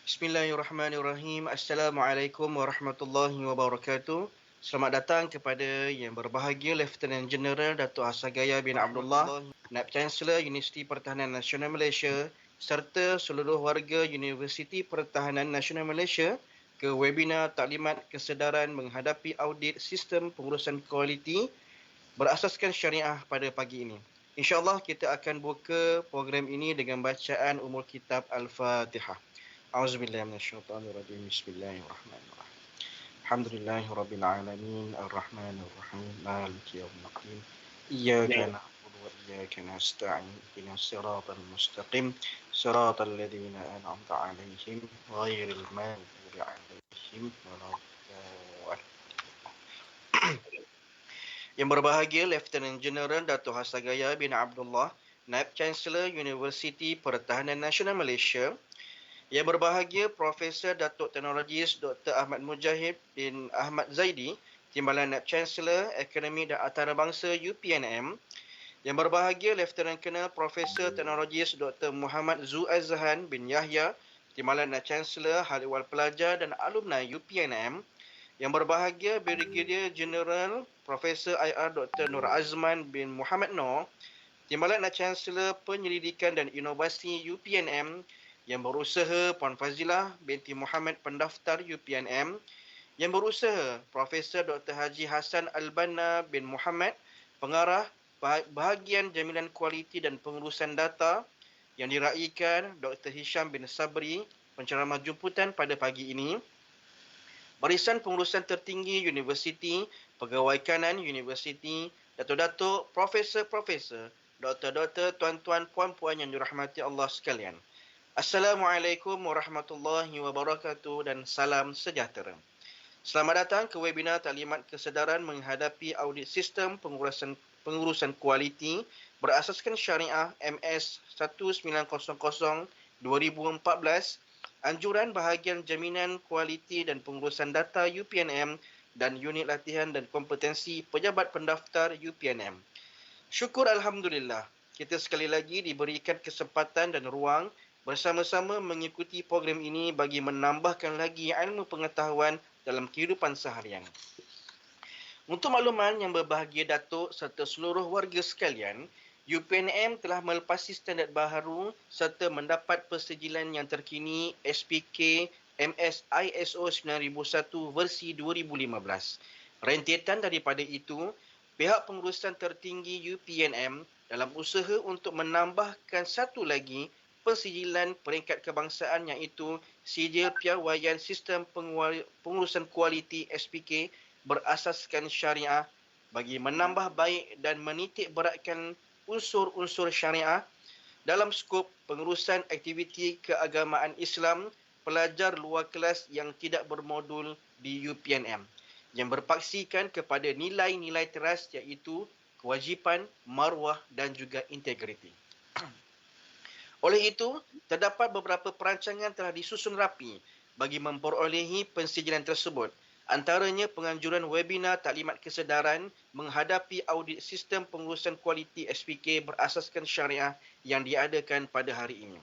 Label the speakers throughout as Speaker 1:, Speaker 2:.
Speaker 1: Bismillahirrahmanirrahim. Assalamualaikum warahmatullahi wabarakatuh. Selamat datang kepada yang berbahagia Lieutenant General Datuk Hasagaya bin Abdullah, Naib Chancellor Universiti Pertahanan Nasional Malaysia serta seluruh warga Universiti Pertahanan Nasional Malaysia ke webinar Taklimat Kesedaran Menghadapi Audit Sistem Pengurusan Kualiti berasaskan syariah pada pagi ini. InsyaAllah kita akan buka program ini dengan bacaan umul kitab Al-Fatihah. A'udzubillahi minasyaitonirrajim. Bismillahirrahmanirrahim. Alhamdulillahi rabbil alamin, arrahmanir rahim, maliki yaumiddin. Iyyaka na'budu wa iyyaka nasta'in. Ihdinas siratal mustaqim, siratal ladzina an'amta 'alaihim ghairil maghdubi 'alaihim waladdallin. Yang berbahagia Lieutenant General Datuk Hasagaya bin Abdullah, Naib Chancellor Universiti Pertahanan Nasional Malaysia. Yang berbahagia Profesor Datuk Teknologis Dr. Ahmad Mujahid bin Ahmad Zaidi, Timbalan Naib Chancellor Akademi dan Antarabangsa UPNM. Yang berbahagia Lieutenant Colonel Profesor Teknologis Dr. Muhammad Zu Azhan bin Yahya, Timbalan Naib Chancellor Hal Ehwal Pelajar dan Alumni UPNM. Yang berbahagia Brigadier General Profesor IR Dr. Nur Azman bin Muhammad Noor, Timbalan Naib Chancellor Penyelidikan dan Inovasi UPNM. Yang berusaha Puan Fazilah binti Muhammad Pendaftar UPNM. Yang berusaha Profesor Dr. Haji Hassan Al-Banna bin Muhammad, Pengarah Bahagian Jaminan Kualiti dan Pengurusan Data. Yang diraikan Dr. Hisham bin Sabri, penceramah jemputan pada pagi ini. Barisan Pengurusan Tertinggi Universiti, Pegawai Kanan Universiti, Datuk-datuk, Profesor-profesor, Doktor-doktor, tuan-tuan, puan-puan yang dirahmati Allah sekalian. Assalamualaikum warahmatullahi wabarakatuh dan salam sejahtera. Selamat datang ke webinar Taklimat Kesedaran Menghadapi Audit Sistem Pengurusan Kualiti berasaskan syariah MS 1900-2014, Anjuran Bahagian Jaminan Kualiti dan Pengurusan Data UPNM dan Unit Latihan dan Kompetensi Pejabat Pendaftar UPNM. Syukur Alhamdulillah, kita sekali lagi diberikan kesempatan dan ruang bersama-sama mengikuti program ini bagi menambahkan lagi ilmu pengetahuan dalam kehidupan seharian. Untuk makluman yang berbahagia Datuk serta seluruh warga sekalian, UPNM telah melepasi standard baharu serta mendapat persejilan yang terkini SPK MS ISO 9001 versi 2015. Rentetan daripada itu, pihak pengurusan tertinggi UPNM dalam usaha untuk menambahkan satu lagi persijilan peringkat kebangsaan iaitu Sijil Piawaian Sistem Pengurusan Kualiti SPK berasaskan syariah bagi menambah baik dan menitik beratkan unsur-unsur syariah dalam skop pengurusan aktiviti keagamaan Islam pelajar luar kelas yang tidak bermodul di UPNM yang berpaksikan kepada nilai-nilai teras iaitu kewajipan, maruah dan juga integriti. Oleh itu, terdapat beberapa perancangan telah disusun rapi bagi memperolehi pensijilan tersebut. Antaranya penganjuran webinar Taklimat Kesedaran Menghadapi Audit Sistem Pengurusan Kualiti SPK berasaskan syariah yang diadakan pada hari ini.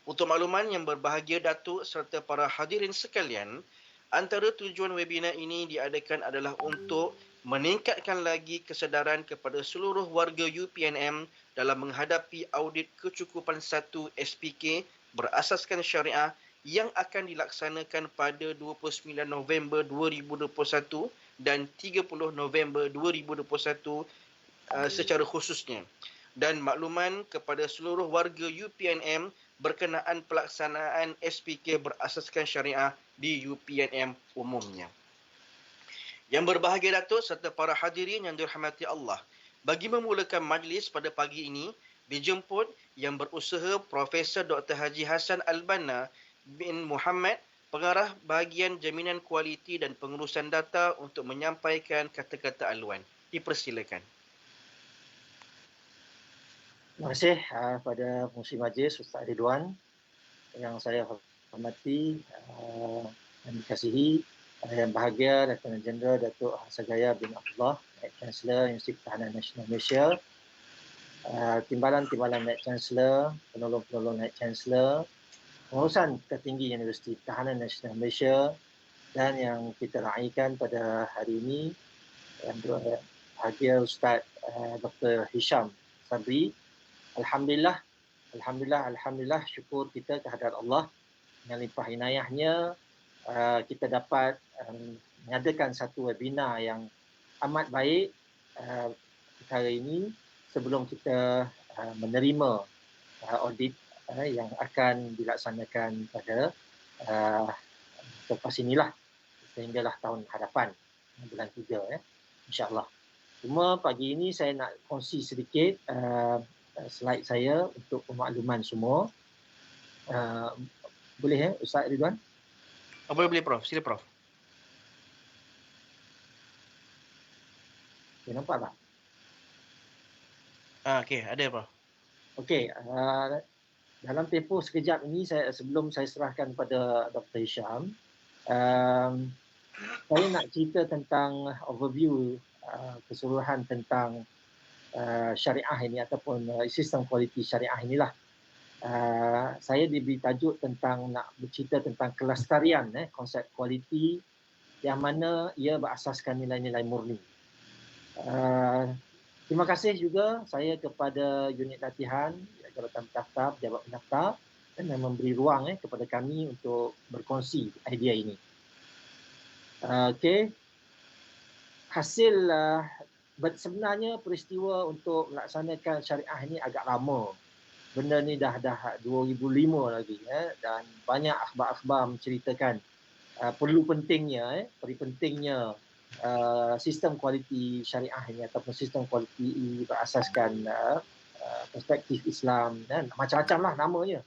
Speaker 1: Untuk makluman yang berbahagia Datuk serta para hadirin sekalian, antara tujuan webinar ini diadakan adalah untuk meningkatkan lagi kesedaran kepada seluruh warga UPNM dalam menghadapi audit kecukupan 1 SPK berasaskan syariah yang akan dilaksanakan pada 29 November 2021 dan 30 November 2021 secara khususnya. Dan makluman kepada seluruh warga UPNM berkenaan pelaksanaan SPK berasaskan syariah di UPNM umumnya. Yang berbahagia Datuk serta para hadirin yang dirahmati Allah, bagi memulakan majlis pada pagi ini, dijemput yang berusaha Profesor Dr. Haji Hassan Al-Banna bin Muhammad, Pengarah Bahagian Jaminan Kualiti dan Pengurusan Data untuk menyampaikan kata-kata aluan. Dipersilakan.
Speaker 2: Terima kasih pada pengurusi majlis Ustaz Ridwan yang saya hormati dan dikasihi, yang bahagia Lieutenant General Datuk Hasagaya bin Abdullah, Naib Chancellor Universiti Pertahanan Nasional Malaysia, timbalan Naib Chancellor, penolong-penolong Naib Chancellor, Pengurusan tertinggi Universiti Pertahanan Nasional Malaysia dan yang kita raikan pada hari ini yang berbahagia Ustaz Dr. Hisham Sabri. Alhamdulillah, syukur kita kehadrat Allah dengan limpah inayahnya kita dapat mengadakan satu webinar yang amat baik perkara ini sebelum kita menerima audit yang akan dilaksanakan pada selepas inilah sehinggalah tahun hadapan bulan 3 insya-Allah. Cuma pagi ini saya nak kongsi sedikit slide saya untuk pemakluman semua. Boleh Ustaz Ridwan?
Speaker 1: Boleh Prof, sila Prof.
Speaker 2: Okay, nampak tak?
Speaker 1: Okey, ada Prof.
Speaker 2: Okey, dalam tempoh sekejap ini sebelum saya serahkan pada Dr. Hisham, saya nak cerita tentang overview keseluruhan tentang syariah ini ataupun sistem kualiti syariah inilah. Saya diberi tajuk tentang nak bercerita tentang kelestarian konsep kualiti yang mana ia berasaskan nilai-nilai murni. Terima kasih juga saya kepada unit latihan, jabatan pendaftar, pejabat pendaftar yang memberi ruang kepada kami untuk berkongsi idea ini. Okey. Hasil sebenarnya peristiwa untuk melaksanakan syariah ini agak lama. Benda ni dah 2005 lagi dan banyak akhbar-akhbar menceritakan perlu pentingnya sistem kualiti syariah ini ataupun sistem kualiti berasaskan perspektif Islam dan macam-macam lah namanya.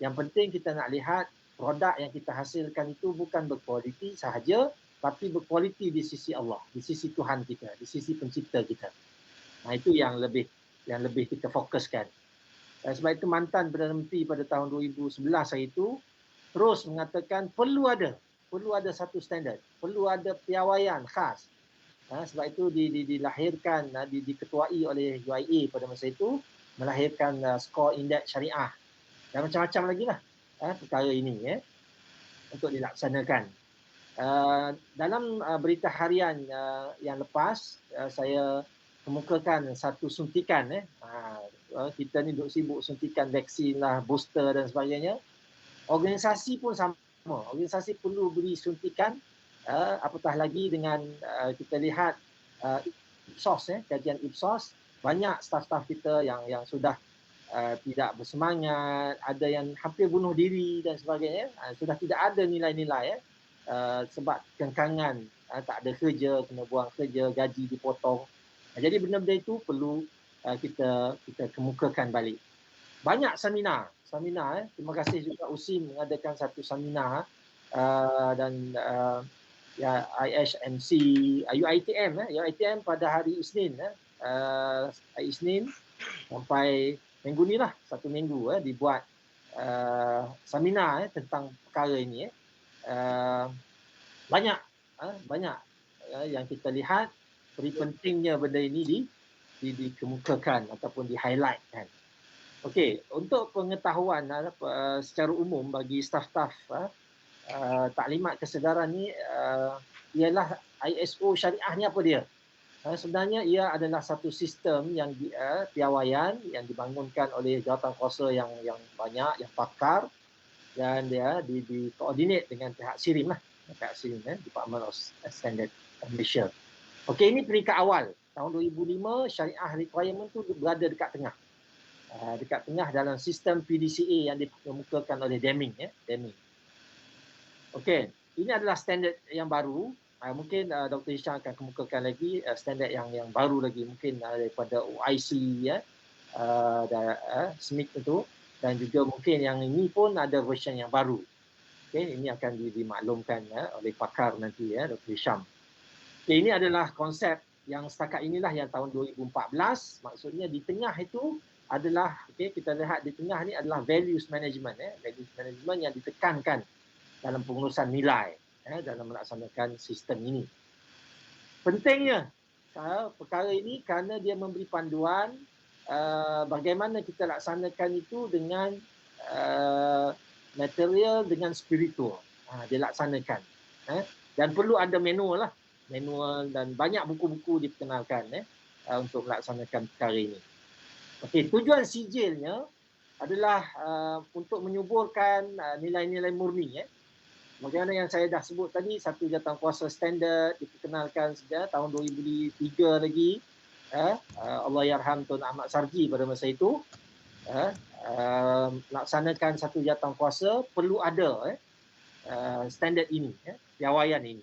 Speaker 2: Yang penting kita nak lihat produk yang kita hasilkan itu bukan berkualiti sahaja tapi berkualiti di sisi Allah, di sisi Tuhan kita, di sisi pencipta kita. Nah itu yang lebih kita fokuskan. Sebab itu mantan Perdana Menteri pada tahun 2011 hari itu terus mengatakan perlu ada satu standard, perlu ada piawaian khas. Sebab itu dilahirkan, diketuai oleh UIA pada masa itu, melahirkan skor indeks syariah dan macam-macam lagi lah perkara ini untuk dilaksanakan. Dalam berita harian yang lepas, saya kemukakan satu suntikan. Kita ni duk sibuk suntikan vaksin lah, booster dan sebagainya. Organisasi pun sama. Organisasi perlu beri suntikan, apatah lagi dengan kita lihat Ipsos, kajian Ipsos, banyak staf-staf kita yang sudah tidak bersemangat, ada yang hampir bunuh diri dan sebagainya, sudah tidak ada nilai-nilai sebab kengkangan, tak ada kerja, kena buang kerja, gaji dipotong. Jadi benda-benda itu perlu kita kemukakan balik. Banyak seminar. Terima kasih juga USIM mengadakan satu seminar dan IHMC, UiTM pada hari Isnin, Isnin sampai minggu ni lah, satu minggu dibuat seminar tentang perkara ini. Banyak yang kita lihat beri pentingnya benda ini dikemukakan ataupun di-highlight kan. Okey, untuk pengetahuan secara umum bagi staf-staf taklimat kesedaran ni ialah ISO syariah ni apa dia? Sebenarnya ia adalah satu sistem yang piawaian yang dibangunkan oleh jawatankuasa yang banyak, yang pakar dan dia dikoordinate dengan pihak SIRIM lah. Pihak SIRIM Department of Standard Malaysia. Okey, ini peringkat awal. Tahun 2005 syariah requirement tu berada dekat tengah. Dekat tengah dalam sistem PDCA yang dikemukakan oleh Deming. Okey, ini adalah standard yang baru. Mungkin Dr. Hisham akan kemukakan lagi standard yang baru lagi, mungkin daripada OIC SMIC itu, dan juga mungkin yang ini pun ada version yang baru. Okey, ini akan dimaklumkan oleh pakar nanti Dr. Hisham. Okay, ini adalah konsep yang setakat inilah yang tahun 2014. Maksudnya di tengah itu adalah, kita lihat di tengah ni adalah values management. Values management yang ditekankan dalam pengurusan nilai dalam melaksanakan sistem ini. Pentingnya perkara ini kerana dia memberi panduan bagaimana kita laksanakan itu dengan material dengan spiritual. Dilaksanakan. Dan perlu ada manual dan banyak buku-buku diperkenalkan untuk melaksanakan perkara ini. Okey, tujuan sijilnya adalah untuk menyuburkan nilai-nilai murni. Bagaimana yang saya dah sebut tadi, satu jawatankuasa standard diperkenalkan sejak tahun 2003 lagi. Allah yarham Tun Ahmad Sarji pada masa itu. Melaksanakan satu jawatankuasa perlu ada standard ini, piawaian ini.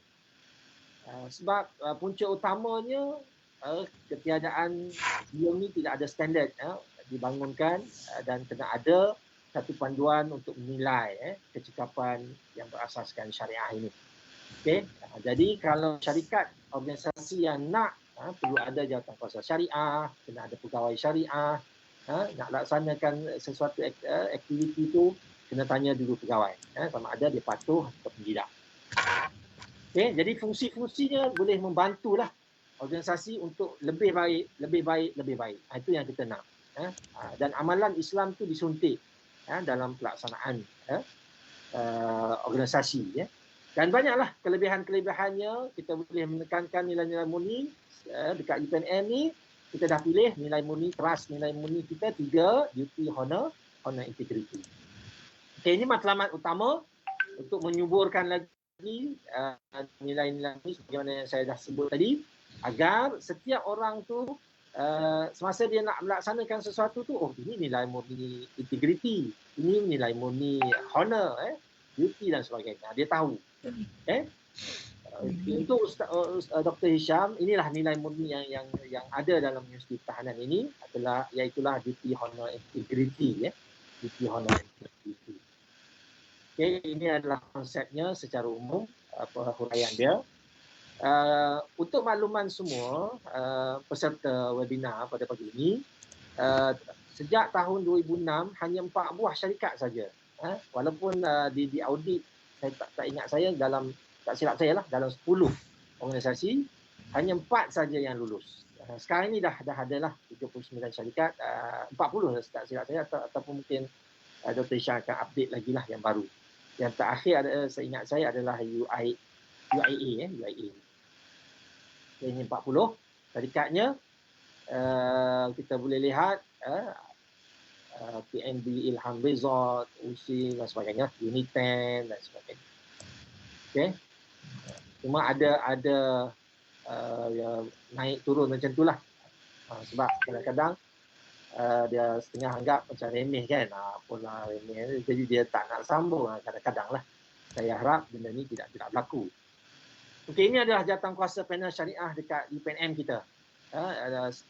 Speaker 2: Sebab punca utamanya ketiadaan sebelum ni tidak ada standard dibangunkan dan kena ada satu panduan untuk menilai kecekapan yang berasaskan syariah ini. Okey, jadi kalau syarikat organisasi yang nak perlu ada jawatankuasa syariah, kena ada pegawai syariah, nak laksanakan sesuatu aktiviti itu kena tanya dulu pegawai sama ada dia patuh atau tidak. Okey, jadi fungsi-fungsinya boleh membantulah organisasi untuk lebih baik. Itu yang kita nak. Dan amalan Islam tu disuntik dalam pelaksanaan organisasi. Dan banyaklah kelebihan-kelebihannya. Kita boleh menekankan nilai-nilai murni dekat UPNM ni. Kita dah pilih nilai murni, trust nilai murni kita 3, duty, honor, integrity. Okay, ini matlamat utama untuk menyuburkan lagi nilai-nilai ini sebagaimana yang saya dah sebut tadi, agar setiap orang tu semasa dia nak melaksanakan sesuatu tu, ini nilai murni integrity, ini nilai murni honor, duty dan sebagainya. Dia tahu. Untuk Dr. Hisham, inilah nilai murni yang ada dalam Universiti Pertahanan ini adalah iaitulah duty, honor, integrity. Duty, honor, integrity. Okay, ini adalah konsepnya secara umum, huraian dia. Untuk makluman semua peserta webinar pada pagi ini, sejak tahun 2006 hanya 4 buah syarikat saja. Walaupun di audit, saya tak ingat saya, dalam tak silap saya lah, dalam 10 organisasi hanya 4 saja yang lulus. Sekarang ini dah adalah 39 syarikat, 40 tak silap saya, ataupun mungkin Dr. Hisham akan update lagi lah yang baru. Yang terakhir saya ingat saya adalah UIA. Ini 40 syarikatnya. Kita boleh lihat PNB, Ilham Resort, USI dan sebagainya, Uniten dan sebagainya. Okay. Cuma ada naik turun macam itulah. Sebab kadang-kadang dia setengah anggap macam remeh kan, apalah remeh, jadi dia tak nak sambung kadang-kadang lah. Saya harap benda ni tidak berlaku. Okey, ini adalah jawatankuasa panel syariah dekat UPNM kita.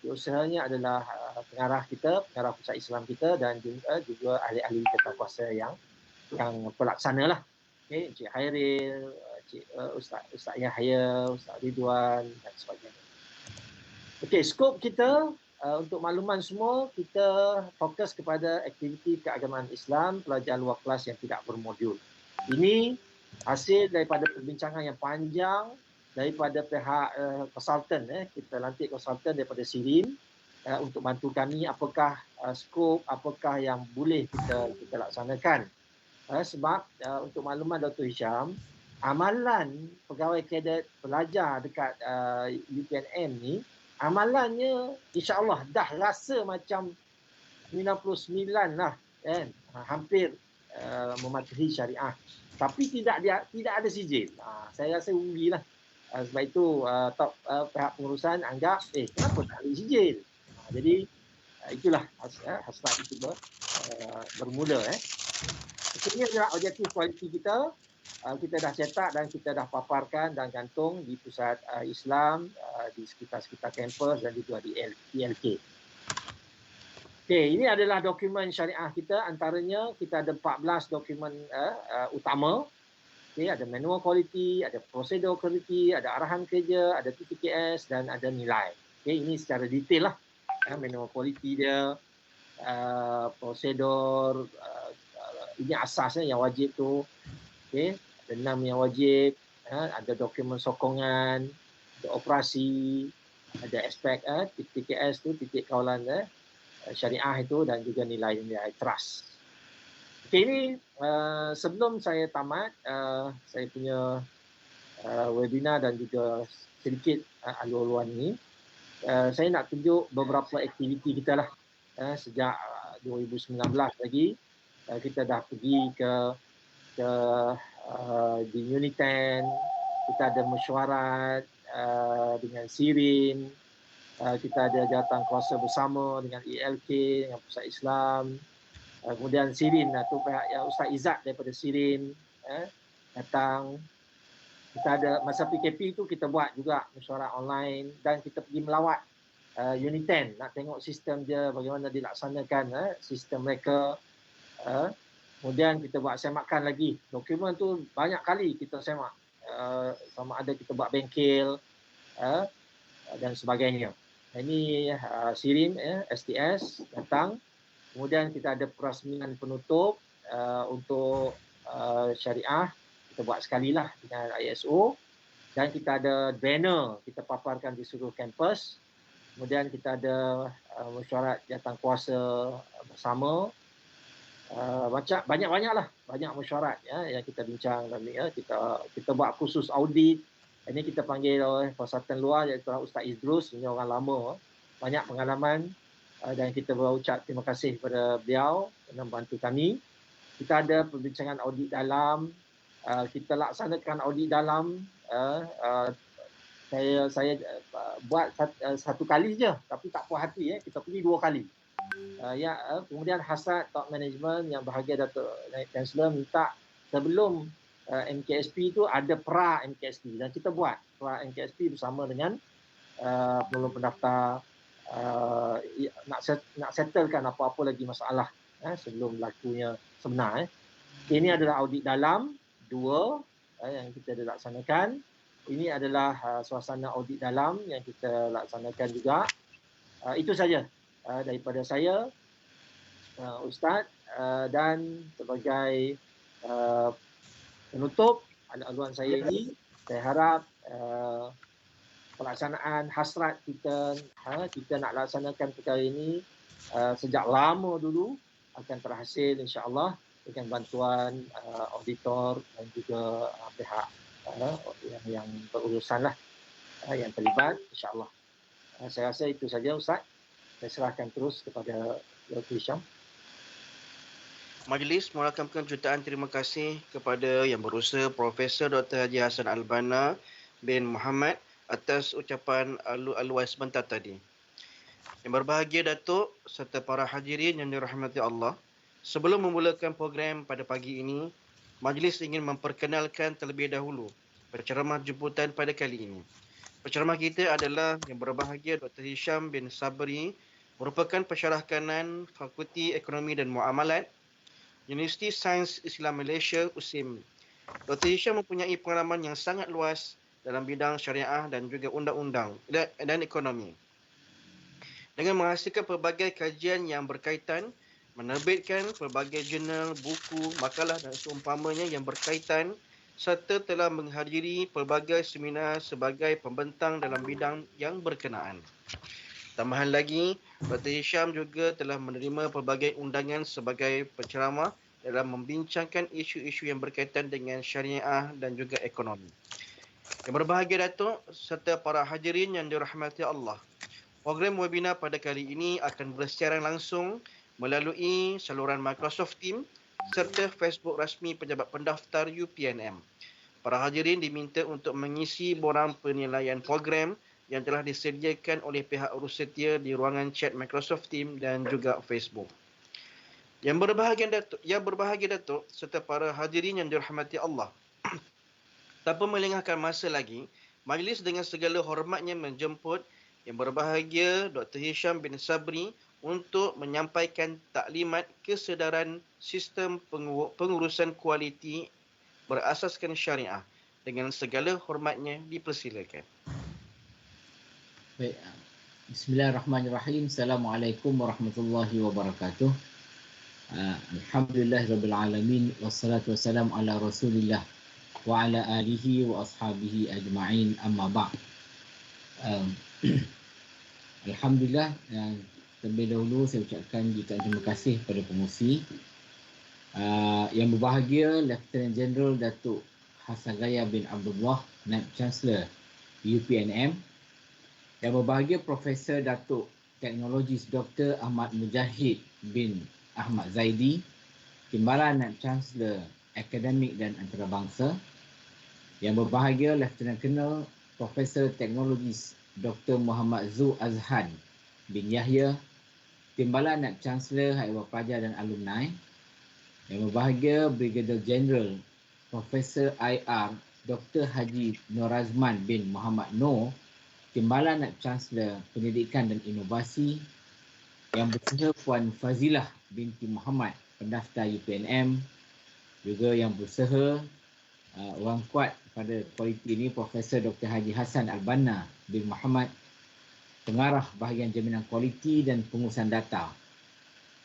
Speaker 2: Usahanya adalah pengarah kita, pengarah pusat Islam kita, dan juga ahli-ahli jawatankuasa yang pelaksana lah. Okay, Encik Hairil, Ustaz Yahya, Ustaz Ridwan dan sebagainya. Okey, skop kita untuk makluman semua, kita fokus kepada aktiviti keagamaan Islam, pelajaran luar kelas yang tidak bermodul. Ini hasil daripada perbincangan yang panjang daripada pihak konsultan. Kita lantik konsultan daripada SIRIN untuk bantu kami apakah skop, apakah yang boleh kita laksanakan. Sebab untuk makluman Dr. Hisham, amalan pegawai kadet pelajar dekat UPNM ni, amalannya insya-Allah dah rasa macam 99 lah kan, hampir mematuhi syariah, tapi tidak ada sijil. Saya rasa rugilah. Sebab itu top pihak pengurusan anggap kenapa tak ada sijil. Jadi itulah hasrat itu bermula. Ini adalah objektif kualiti kita. Kita dah cetak dan kita dah paparkan dan gantung di pusat Islam, di sekitar-sekitar kampus dan juga di PLK. Okey, ini adalah dokumen syariah kita. Antaranya kita ada 14 dokumen utama. Okey, ada manual quality, ada prosedur quality, ada arahan kerja, ada TPKS dan ada nilai. Okey, ini secara detail lah. Manual quality dia, prosedur, ini asasnya yang wajib tu. Okey, ada 6 yang wajib, ada dokumen sokongan, ada operasi, ada aspek TPKS tu, titik kawalan syariah itu, dan juga nilai-nilai trust. Okay, ini sebelum saya tamat, saya punya webinar dan juga sedikit alu-aluan ini, saya nak tunjuk beberapa aktiviti kita lah. Sejak 2019 lagi, kita dah pergi ke di Uniten, kita ada mesyuarat dengan Sirin, kita ada jawatan kuasa bersama dengan ELK, dengan Pusat Islam, kemudian Sirin, tu pihak yang Ustaz Izzat daripada Sirin datang. Kita ada masa PKP tu kita buat juga mesyuarat online dan kita pergi melawat Uniten, nak tengok sistem dia bagaimana dilaksanakan, sistem mereka. Kemudian kita buat semakan lagi. Dokumen tu banyak kali kita semak. Sama ada kita buat bengkel dan sebagainya. Ini Sirin, STS datang. Kemudian kita ada perasmian penutup untuk syariah. Kita buat sekali lah dengan ISO. Dan kita ada banner kita paparkan di seluruh kampus. Kemudian kita ada mesyuarat jawatan kuasa bersama. Banyak-banyaklah, banyak mesyuarat yang kita bincang dan kita buat khusus audit. Ini kita panggil oleh persatuan luar iaitu Ustaz Idrus, ini orang lama, banyak pengalaman dan kita berucap terima kasih kepada beliau kerana membantu kami. Kita ada perbincangan audit dalam, kita laksanakan audit dalam. Saya buat satu kali je, tapi tak puas hati, kita pergi 2 kali. Kemudian hasrat top management yang bahagia Datuk Chancellor minta sebelum MKSP tu ada pra MKSP dan kita buat pra MKSP bersama dengan penolong pendaftar nak settlekan apa-apa lagi masalah sebelum berlakunya sebenar. Ini adalah audit dalam 2 yang kita ada laksanakan. Ini adalah suasana audit dalam yang kita laksanakan juga. Itu saja daripada saya, Ustaz, dan sebagai penutup aluan saya ini, saya harap pelaksanaan hasrat kita, kita nak laksanakan perkara ini sejak lama dulu akan terhasil insya-Allah dengan bantuan auditor dan juga pihak yang berurusan lah, yang terlibat insya-Allah. Saya rasa itu saja Ustaz. Saya serahkan terus kepada Dr. Hisham.
Speaker 1: Majlis merakamkan jutaan terima kasih kepada Yang Berusaha Profesor Dr. Haji Hassan Albana bin Muhammad atas ucapan alu-aluan sebentar tadi. Yang berbahagia Datuk serta para hadirin yang dirahmati Allah, sebelum memulakan program pada pagi ini, majlis ingin memperkenalkan terlebih dahulu penceramah jemputan pada kali ini. Penceramah kita adalah Yang berbahagia Dr. Hisham bin Sabri, merupakan pensyarah kanan Fakulti Ekonomi dan Muamalat, Universiti Sains Islam Malaysia, USIM. Dr. Hisham mempunyai pengalaman yang sangat luas dalam bidang syariah dan juga undang-undang dan ekonomi. Dengan menghasilkan pelbagai kajian yang berkaitan, menerbitkan pelbagai jurnal, buku, makalah dan seumpamanya yang berkaitan, serta telah menghadiri pelbagai seminar sebagai pembentang dalam bidang yang berkenaan. Tambahan lagi, Dr. Hisham juga telah menerima pelbagai undangan sebagai penceramah dalam membincangkan isu-isu yang berkaitan dengan syariah dan juga ekonomi. Yang berbahagia Datuk serta para hadirin yang dirahmati Allah, program webinar pada kali ini akan bersiaran langsung melalui saluran Microsoft Teams serta Facebook rasmi pejabat pendaftar UPNM. Para hadirin diminta untuk mengisi borang penilaian program yang telah disediakan oleh pihak urus setia di ruangan chat Microsoft Teams dan juga Facebook. Yang berbahagia Datuk serta para hadirin yang dirahmati Allah, tanpa melengahkan masa lagi, majlis dengan segala hormatnya menjemput Yang berbahagia Dr. Hisham bin Sabri untuk menyampaikan taklimat kesedaran sistem pengurusan kualiti berasaskan syariah. Dengan segala hormatnya dipersilakan.
Speaker 3: Baik. Bismillahirrahmanirrahim. Assalamualaikum warahmatullahi wabarakatuh. Alhamdulillahirabbil alamin wassalatu wassalamu ala Rasulillah wa ala alihi wa ashabihi ajma'in, amma ba'd. Alhamdulillah, terlebih dahulu saya ucapkan jutaan terima kasih kepada pengurusi Yang berbahagia Lieutenant General Datuk Hasagaya bin Abdullah, Naib Chancellor UPNM. Yang berbahagia Profesor Datuk Teknologis Dr. Ahmad Mujahid bin Ahmad Zaidi, Timbalan Naib Chancellor Akademik dan Antarabangsa. Yang berbahagia Lieutenant Colonel Profesor Teknologis Dr. Muhammad Zu Azhan bin Yahya, Timbalan Naib Chancellor Haiwan Pelajar dan Alumni. Yang berbahagia Brigadier General Profesor IR Dr. Haji Norazman bin Muhammad Noor, Timbalan Naib Chancellor Pendidikan dan Inovasi. Yang bersaha Puan Fazilah binti Muhammad, pendaftar UPNM. Juga yang bersaha orang kuat pada kualiti ini Profesor Dr. Haji Hassan Al-Banna bin Muhammad, pengarah bahagian jaminan kualiti dan pengurusan data.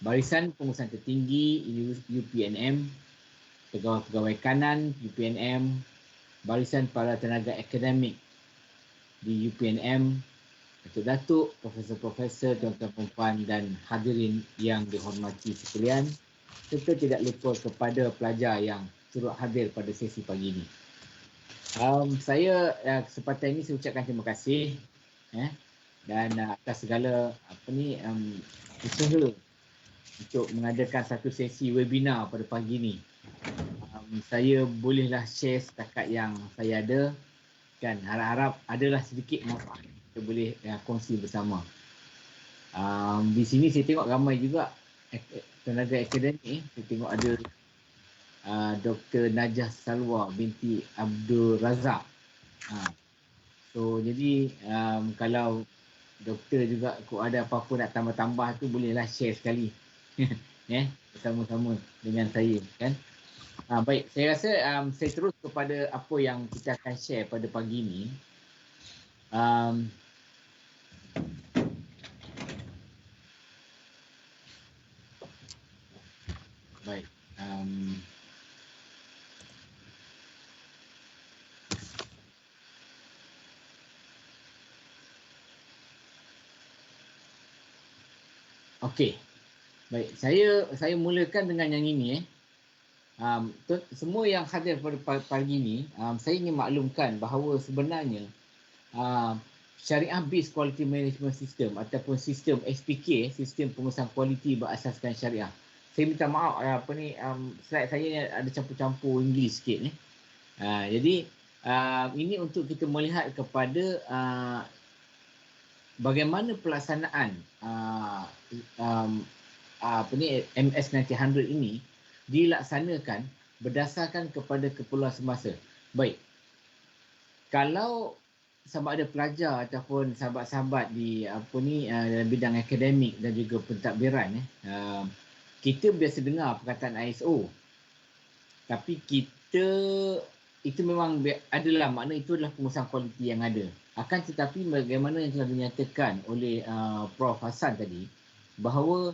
Speaker 3: Barisan pengurusan tertinggi UPNM, pegawai-pegawai kanan UPNM, barisan para tenaga akademik di UPNM, Datuk-datuk, profesor-profesor, tuan-tuan perempuan dan hadirin yang dihormati sekalian, serta tidak lupa kepada pelajar yang turut hadir pada sesi pagi ini. Saya kesempatan ini saya ucapkan terima kasih dan atas segala usaha untuk mengadakan satu sesi webinar pada pagi ini. Saya bolehlah share setakat yang saya ada, kan, harap-harap adalah sedikit manfaat kita boleh kongsi bersama. Di sini saya tengok ramai juga tenaga akademik. Saya tengok ada Dr. Najah Salwa binti Abdul Razak. So jadi kalau doktor juga ada apa-apa nak tambah-tambah tu bolehlah share sekali. Bersama-sama dengan saya, kan. Baik, saya rasa saya terus kepada apa yang kita akan share pada pagi ini. Baik. Okey. Baik, saya mulakan dengan yang ini. Semua yang hadir pada pagi ini, saya ingin maklumkan bahawa sebenarnya Syariah Based Quality Management System ataupun sistem SPK, sistem pengurusan kualiti berasaskan syariah. Saya minta maaf slide saya ada campur-campur Inggeris sikit ni. Jadi ini untuk kita melihat kepada bagaimana pelaksanaan MS 1900 ini dilaksanakan berdasarkan kepada keperluan semasa. Baik. Kalau sama ada pelajar ataupun sahabat-sahabat di dalam bidang akademik dan juga pentadbiran, kita biasa dengar perkataan ISO. Tapi kita itu memang adalah makna itu adalah pengurusan kualiti yang ada. Akan tetapi bagaimana yang telah dinyatakan oleh Prof Hassan tadi, bahawa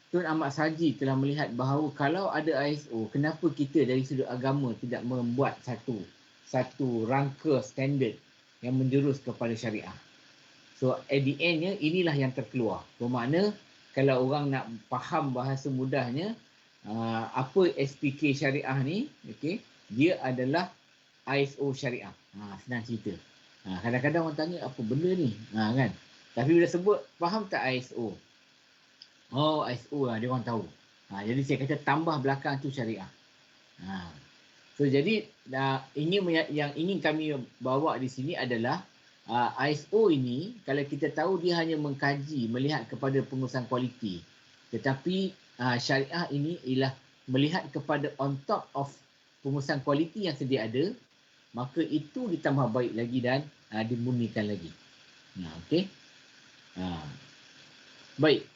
Speaker 3: Tun Ahmad Saji telah melihat bahawa kalau ada ISO, kenapa kita dari sudut agama tidak membuat satu rangka standard yang menjurus kepada syariah. So at the end-nya inilah yang terkeluar. Bermakna kalau orang nak faham bahasa mudahnya, apa SPK syariah ni, okey, dia adalah ISO syariah. Senang cerita. Kadang-kadang orang tanya apa benda ni, kan? Tapi bila sebut faham tak ISO? Oh, ISO lah, dia orang tahu. Jadi saya kata tambah belakang tu syariah. So jadi yang ingin kami bawa di sini adalah ISO ini, kalau kita tahu dia hanya mengkaji, melihat kepada pengurusan kualiti. Tetapi syariah ini ialah melihat kepada on top of pengurusan kualiti yang sedia ada, maka itu ditambah baik lagi dan dimurnikan lagi. Okey. Baik.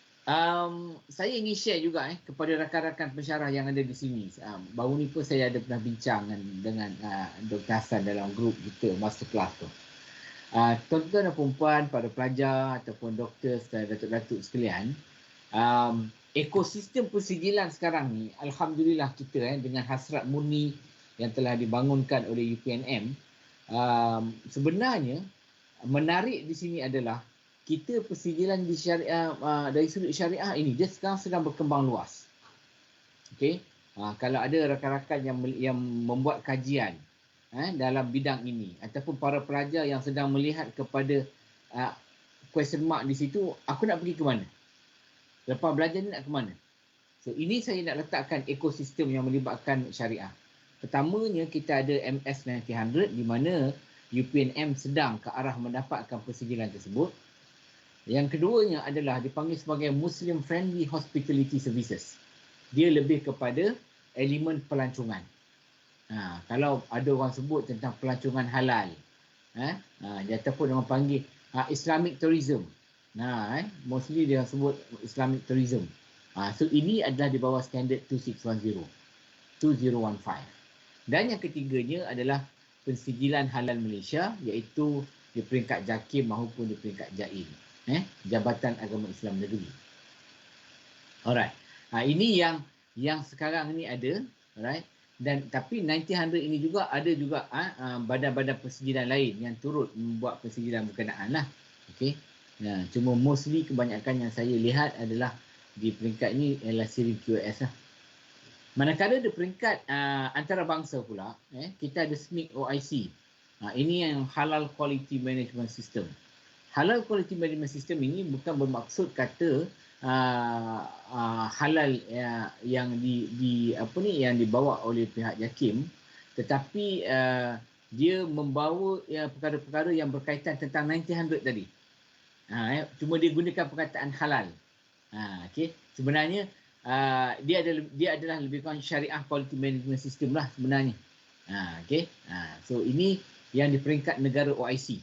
Speaker 3: Saya ingin share juga kepada rakan-rakan pensyarah yang ada di sini. Baru ni pun saya ada pernah bincang dengan Dr. Hassan dalam grup kita, masterclass tu. Tuan-tuan dan perempuan, pada pelajar ataupun doktor serta datuk-datuk sekalian, ekosistem persijilan sekarang ni, alhamdulillah kita dengan hasrat murni yang telah dibangunkan oleh UPNM, sebenarnya menarik di sini adalah kita persijilan di syariah, dari sudut syariah ini dia sekarang sedang berkembang luas. Okey. Kalau ada rakan-rakan yang membuat kajian dalam bidang ini ataupun para pelajar yang sedang melihat kepada question mark di situ, aku nak pergi ke mana? Lepas belajar ni nak ke mana? So ini saya nak letakkan ekosistem yang melibatkan syariah. Pertamanya kita ada MS 1900 di mana UPNM sedang ke arah mendapatkan persijilan tersebut. Yang keduanya adalah dipanggil sebagai Muslim Friendly Hospitality Services. Dia lebih kepada elemen pelancongan. Kalau ada orang sebut tentang pelancongan halal, ataupun orang panggil Islamic tourism. Mostly dia sebut Islamic tourism. So ini adalah di bawah standard 2610, 2015. Dan yang ketiganya adalah pensijilan halal Malaysia, iaitu di peringkat JAKIM maupun di peringkat JAIM, Jabatan Agama Islam Negeri. Alright. Ini yang sekarang ni ada, alright. Dan tapi 1900 ini juga ada juga badan-badan pensijilan lain yang turut membuat pensijilan berkenaan lah. Okey. Cuma mostly kebanyakan yang saya lihat adalah di peringkat ini ialah Sirim QS lah. Manakala di peringkat antarabangsa pula, kita ada SMIC OIC. Ini yang Halal Quality Management System. Halal Quality Management System ini bukan bermaksud kata halal yang yang dibawa oleh pihak JAKIM, tetapi dia membawa perkara-perkara yang berkaitan tentang 1900 tadi. Cuma dia gunakan perkataan halal. Okey, sebenarnya dia adalah lebih kurang syariah quality management system lah sebenarnya. Okey. So ini yang di peringkat negara OIC.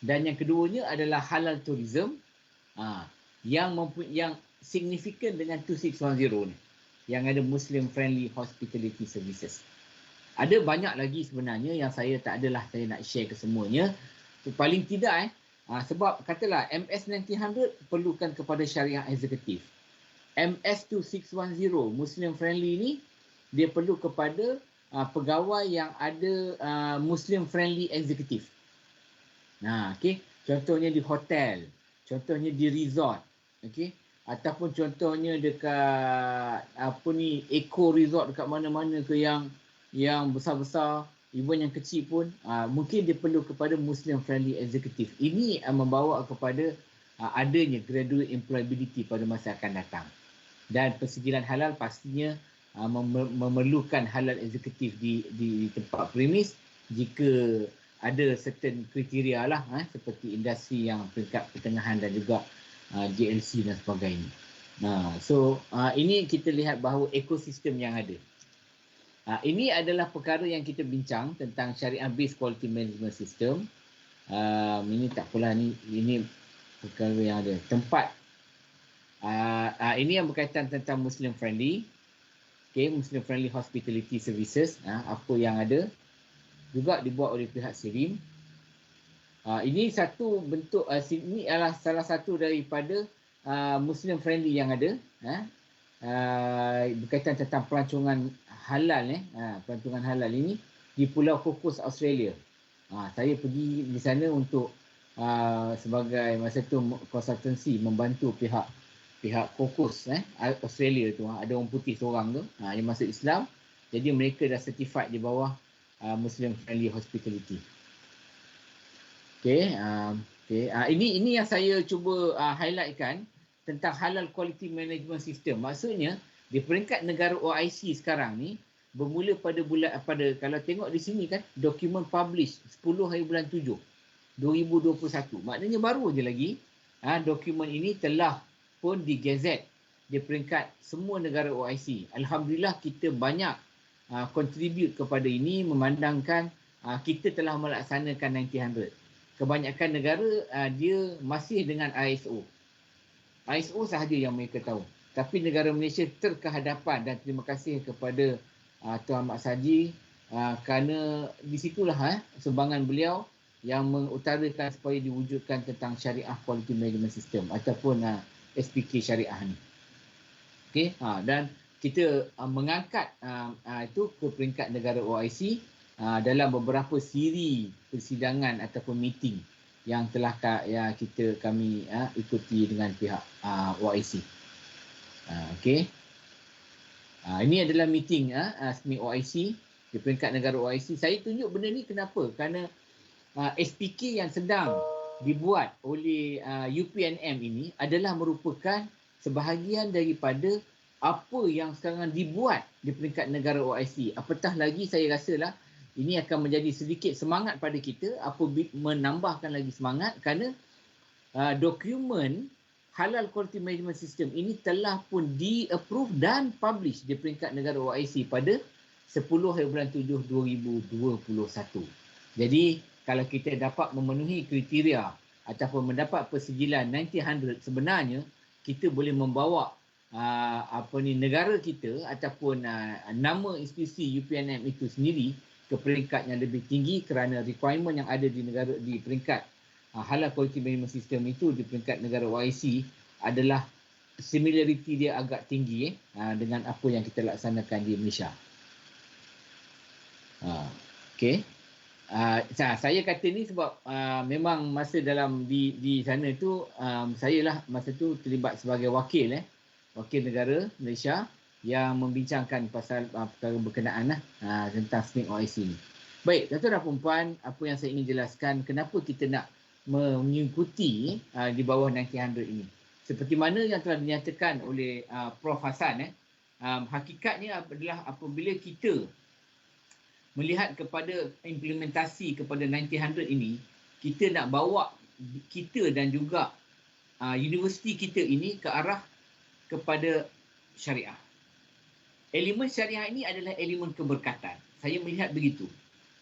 Speaker 3: Dan yang keduanya adalah halal tourism. Yang signifikan dengan 2610 ni, yang ada Muslim Friendly Hospitality Services. Ada banyak lagi sebenarnya yang saya tak adalah saya nak share ke semuanya. Paling tidak sebab katalah MS 1900 perlukan kepada syariah eksekutif. MS 2610 Muslim Friendly ni dia perlu kepada pegawai yang ada Muslim Friendly eksekutif. Okey, contohnya di hotel, contohnya di resort, okey, ataupun contohnya dekat eco resort dekat mana-mana ke yang besar-besar, even yang kecil pun mungkin dia perlu kepada Muslim Friendly Executive. Ini membawa kepada adanya graduate employability pada masa akan datang. Dan persijilan halal pastinya memerlukan halal eksekutif di tempat premis jika ada certain kriteria lah, seperti industri yang peringkat pertengahan dan juga GLC dan sebagainya. So ini kita lihat bahawa ekosistem yang ada. Ini adalah perkara yang kita bincang tentang syariah based quality management system. Ini tak apalah, ini perkara yang ada. Tempat ini yang berkaitan tentang Muslim friendly. Okay, Muslim friendly hospitality services, apa yang ada juga dibuat oleh pihak Sirim. Ini satu bentuk, ini adalah salah satu daripada Muslim friendly yang ada, berkaitan tentang pelancongan halal. Pelancongan halal ini di Pulau Kokos, Australia. Saya pergi di sana untuk sebagai masa tu konsultansi membantu pihak Kokos, Australia tu. Ada orang putih seorang tu yang masuk Islam, jadi mereka dah certified di bawah Muslim Friendly Hospitality. Okey, ini yang saya cuba highlightkan tentang halal quality management system. Maksudnya di peringkat negara OIC sekarang ni bermula pada kalau tengok di sini kan, dokumen publish 10 hari bulan 7 2021. Maknanya baru je lagi dokumen ini telah pun digazet di peringkat semua negara OIC. Alhamdulillah kita banyak contribute kepada ini, memandangkan kita telah melaksanakan 1900. Kebanyakan negara dia masih dengan ISO. ISO sahaja yang mereka tahu. Tapi negara Malaysia terkehadapan, dan terima kasih kepada Tuan Mak Saji kerana di situlah sumbangan beliau yang mengutarakan supaya diwujudkan tentang syariah quality management system ataupun SPK syariah ni. Okey, dan kita mengangkat itu ke peringkat negara OIC dalam beberapa siri persidangan ataupun meeting yang telah kami ikuti dengan pihak OIC. Okey. Ini adalah meeting SME OIC di peringkat negara OIC. Saya tunjuk benda ni kenapa? Kerana SPK yang sedang dibuat oleh UPNM ini adalah merupakan sebahagian daripada apa yang sekarang dibuat di peringkat negara OIC. Apatah lagi saya rasalah ini akan menjadi sedikit semangat pada kita, menambahkan lagi semangat kerana dokumen Halal Quality Management System ini telah pun di-approve dan publish di peringkat negara OIC pada 10 bulan 7 2021. Jadi kalau kita dapat memenuhi kriteria ataupun mendapat persijilan 1900, sebenarnya kita boleh membawa negara kita ataupun nama institusi UPNM itu sendiri ke peringkat yang lebih tinggi kerana requirement yang ada di peringkat Halal Quality Management System itu di peringkat negara OIC adalah similarity dia agak tinggi dengan apa yang kita laksanakan di Malaysia. Okey. Saya kata ni sebab memang masa dalam di sana tu saya lah masa tu terlibat sebagai wakil negara Malaysia yang membincangkan pasal perkara berkenaan tentang SME OIC ni. Baik, tuan-tuan dan puan-puan, apa yang saya ingin jelaskan kenapa kita nak mengikuti di bawah 1900 ini. Seperti mana yang telah dinyatakan oleh Prof Hassan, hakikatnya adalah apabila kita melihat kepada implementasi kepada 1900 ini, kita nak bawa kita dan juga universiti kita ini ke arah kepada syariah. Elemen syariah ini adalah elemen keberkatan. Saya melihat begitu.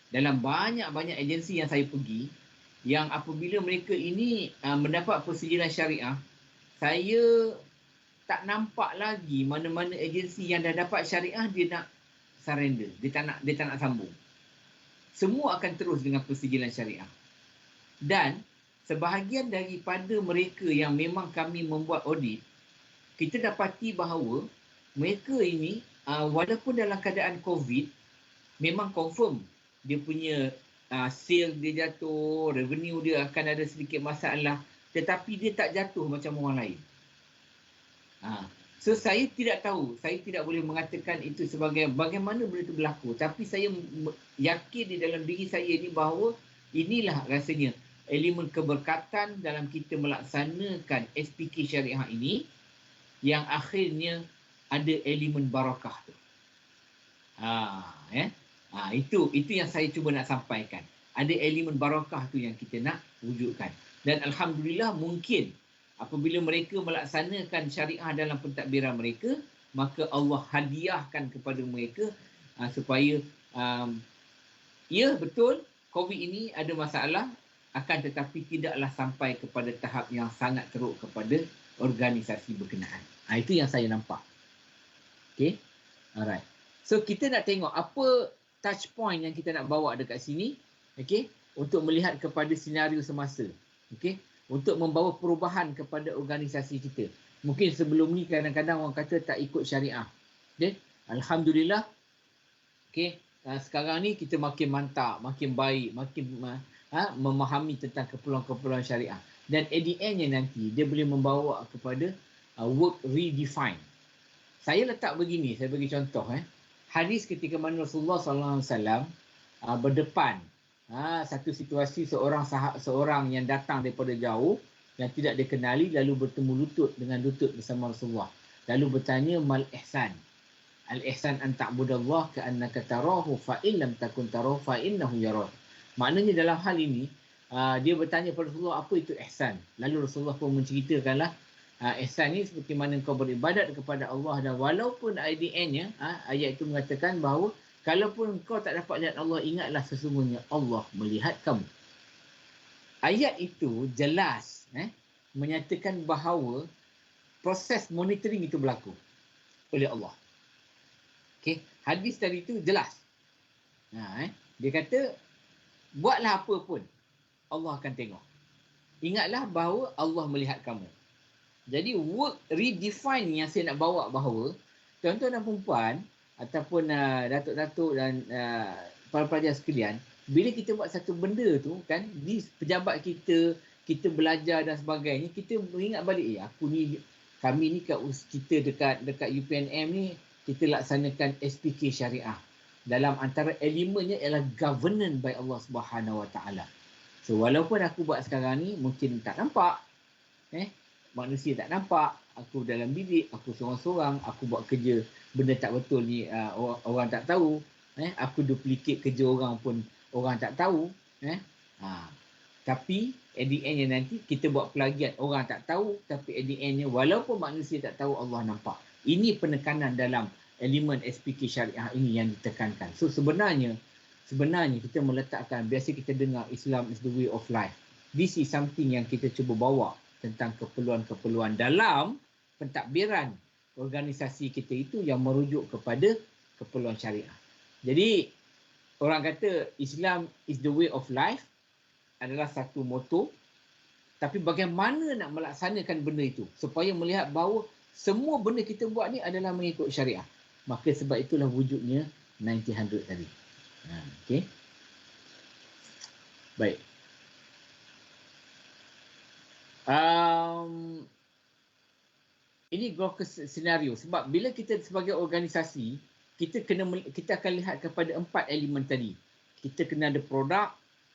Speaker 3: Dalam banyak-banyak agensi yang saya pergi, yang apabila mereka ini mendapat persijilan syariah, saya tak nampak lagi mana-mana agensi yang dah dapat syariah dia nak surrender, dia tak nak sambung. Semua akan terus dengan persijilan syariah. Dan sebahagian daripada mereka yang memang kami membuat audit, kita dapati bahawa mereka ini walaupun dalam keadaan COVID, memang confirm dia punya sale dia jatuh, revenue dia akan ada sedikit masalah, tetapi dia tak jatuh macam orang lain. So saya tidak tahu, saya tidak boleh mengatakan itu sebagai bagaimana benda itu berlaku, tapi saya yakin di dalam diri saya ini bahawa inilah rasanya elemen keberkatan dalam kita melaksanakan SPK syariah ini, yang akhirnya ada elemen barakah tu. Itu yang saya cuba nak sampaikan. Ada elemen barakah tu yang kita nak wujudkan. Dan alhamdulillah mungkin apabila mereka melaksanakan syariah dalam pentadbiran mereka, maka Allah hadiahkan kepada mereka supaya ya betul COVID ini ada masalah, akan tetapi tidaklah sampai kepada tahap yang sangat teruk kepada organisasi berkenaan. Itu yang saya nampak. Okay, alright. So kita nak tengok apa touch point yang kita nak bawa dekat sini, okay, untuk melihat kepada senario semasa, okay, untuk membawa perubahan kepada organisasi kita. Mungkin sebelum ni kadang-kadang orang kata tak ikut syariah. Okay, alhamdulillah, okay, sekarang ni kita makin mantap, makin baik, makin memahami tentang keperluan-keperluan syariah. Dan at the end-nya nanti dia boleh membawa kepada work redefine. Saya letak begini, saya bagi contoh. Hadis ketika mana Rasulullah SAW berdepan satu situasi seorang yang datang daripada jauh yang tidak dikenali, lalu bertemu lutut dengan lutut bersama Rasulullah. Lalu bertanya, mal ihsan? Al ihsan an ta'budallah ka'annaka tarahu fa in lam takun tarahu fa innahu yarah. Maknanya dalam hal ini dia bertanya kepada Rasulullah, apa itu ihsan? Lalu Rasulullah pun menceritakanlah ihsan ni seperti mana kau beribadat kepada Allah, dan walaupun IDN-nya ayat itu mengatakan bahawa kalaupun kau tak dapat lihat Allah, ingatlah sesungguhnya Allah melihat kamu. Ayat itu jelas menyatakan bahawa proses monitoring itu berlaku oleh Allah. Okay. Hadis tadi itu jelas. Dia kata buatlah apa pun, Allah akan tengok. Ingatlah bahawa Allah melihat kamu. Jadi work redefine yang saya nak bawa bahawa tuan-tuan dan perempuan ataupun datuk-datuk dan para pelajar sekalian, bila kita buat satu benda tu kan, di pejabat kita belajar dan sebagainya, kita ingat balik, kami ni kat kita dekat UPNM ni, kita laksanakan SPK syariah. Dalam antara elemennya ialah governance by Allah Subhanahu Wa Taala. So walaupun aku buat sekarang ni mungkin tak nampak, manusia tak nampak, aku dalam bilik, aku seorang-seorang, aku buat kerja benda tak betul ni, orang tak tahu, aku duplicate kerja orang pun orang tak tahu, tapi at the end nanti kita buat plagiat, orang tak tahu, tapi at the end walaupun manusia tak tahu, Allah nampak. Ini penekanan dalam elemen SPK syariah ini yang ditekankan. So sebenarnya kita meletakkan, biasa kita dengar Islam is the way of life. This is something yang kita cuba bawa tentang keperluan-keperluan dalam pentadbiran organisasi kita itu yang merujuk kepada keperluan syariah. Jadi orang kata Islam is the way of life adalah satu moto, tapi bagaimana nak melaksanakan benda itu supaya melihat bahawa semua benda kita buat ni adalah mengikut syariah. Maka sebab itulah wujudnya 1900 tadi. Okey. Baik. Ini growth senario. Sebab bila kita sebagai organisasi, kita akan lihat kepada 4 elemen tadi. Kita kena ada produk,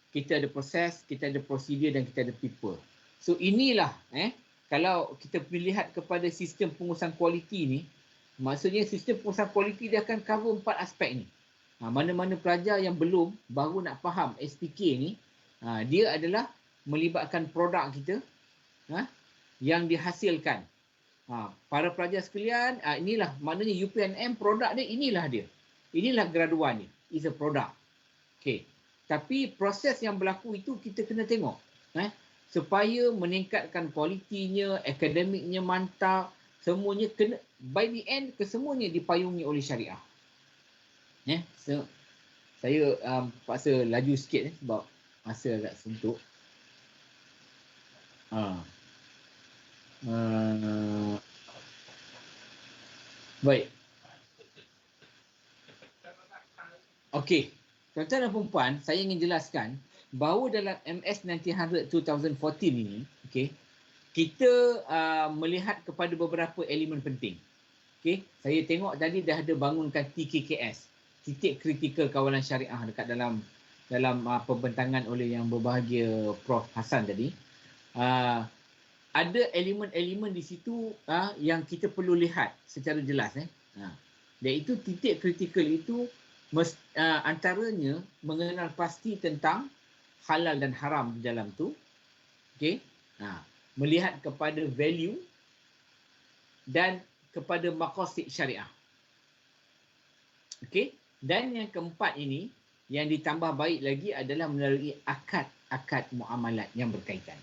Speaker 3: kita ada proses, kita ada prosedur dan kita ada people. So inilah kalau kita melihat kepada sistem pengurusan kualiti ni, maksudnya sistem pengurusan kualiti dia akan cover 4 aspek ni. Mana-mana pelajar yang belum, baru nak faham SPK ni, dia adalah melibatkan produk kita yang dihasilkan. Para pelajar sekalian, inilah maknanya UPNM produk dia, inilah dia. Inilah graduan dia. Is a product. Okay. Tapi proses yang berlaku itu kita kena tengok. Supaya meningkatkan kualitinya, akademiknya mantap, semuanya kena, by the end kesemuanya dipayungi oleh syariah. So, saya paksa laju sikit sebab masa agak suntuk. Baik. Okey. Tuan-tuan dan puan-puan, saya ingin jelaskan bahawa dalam MS 1900 2014 ini, kita melihat kepada beberapa elemen penting. Saya tengok tadi dah ada bangunkan TKKS, titik kritikal kawalan syariah dekat dalam pembentangan oleh yang berbahagia Prof Hassan tadi. Ada elemen-elemen di situ yang kita perlu lihat secara jelas. Iaitu titik kritikal itu antaranya mengenal pasti tentang halal dan haram di dalam tu. Melihat kepada value dan kepada maqasid syariah. Dan yang keempat ini, yang ditambah baik lagi adalah melalui akad-akad muamalat yang berkaitan.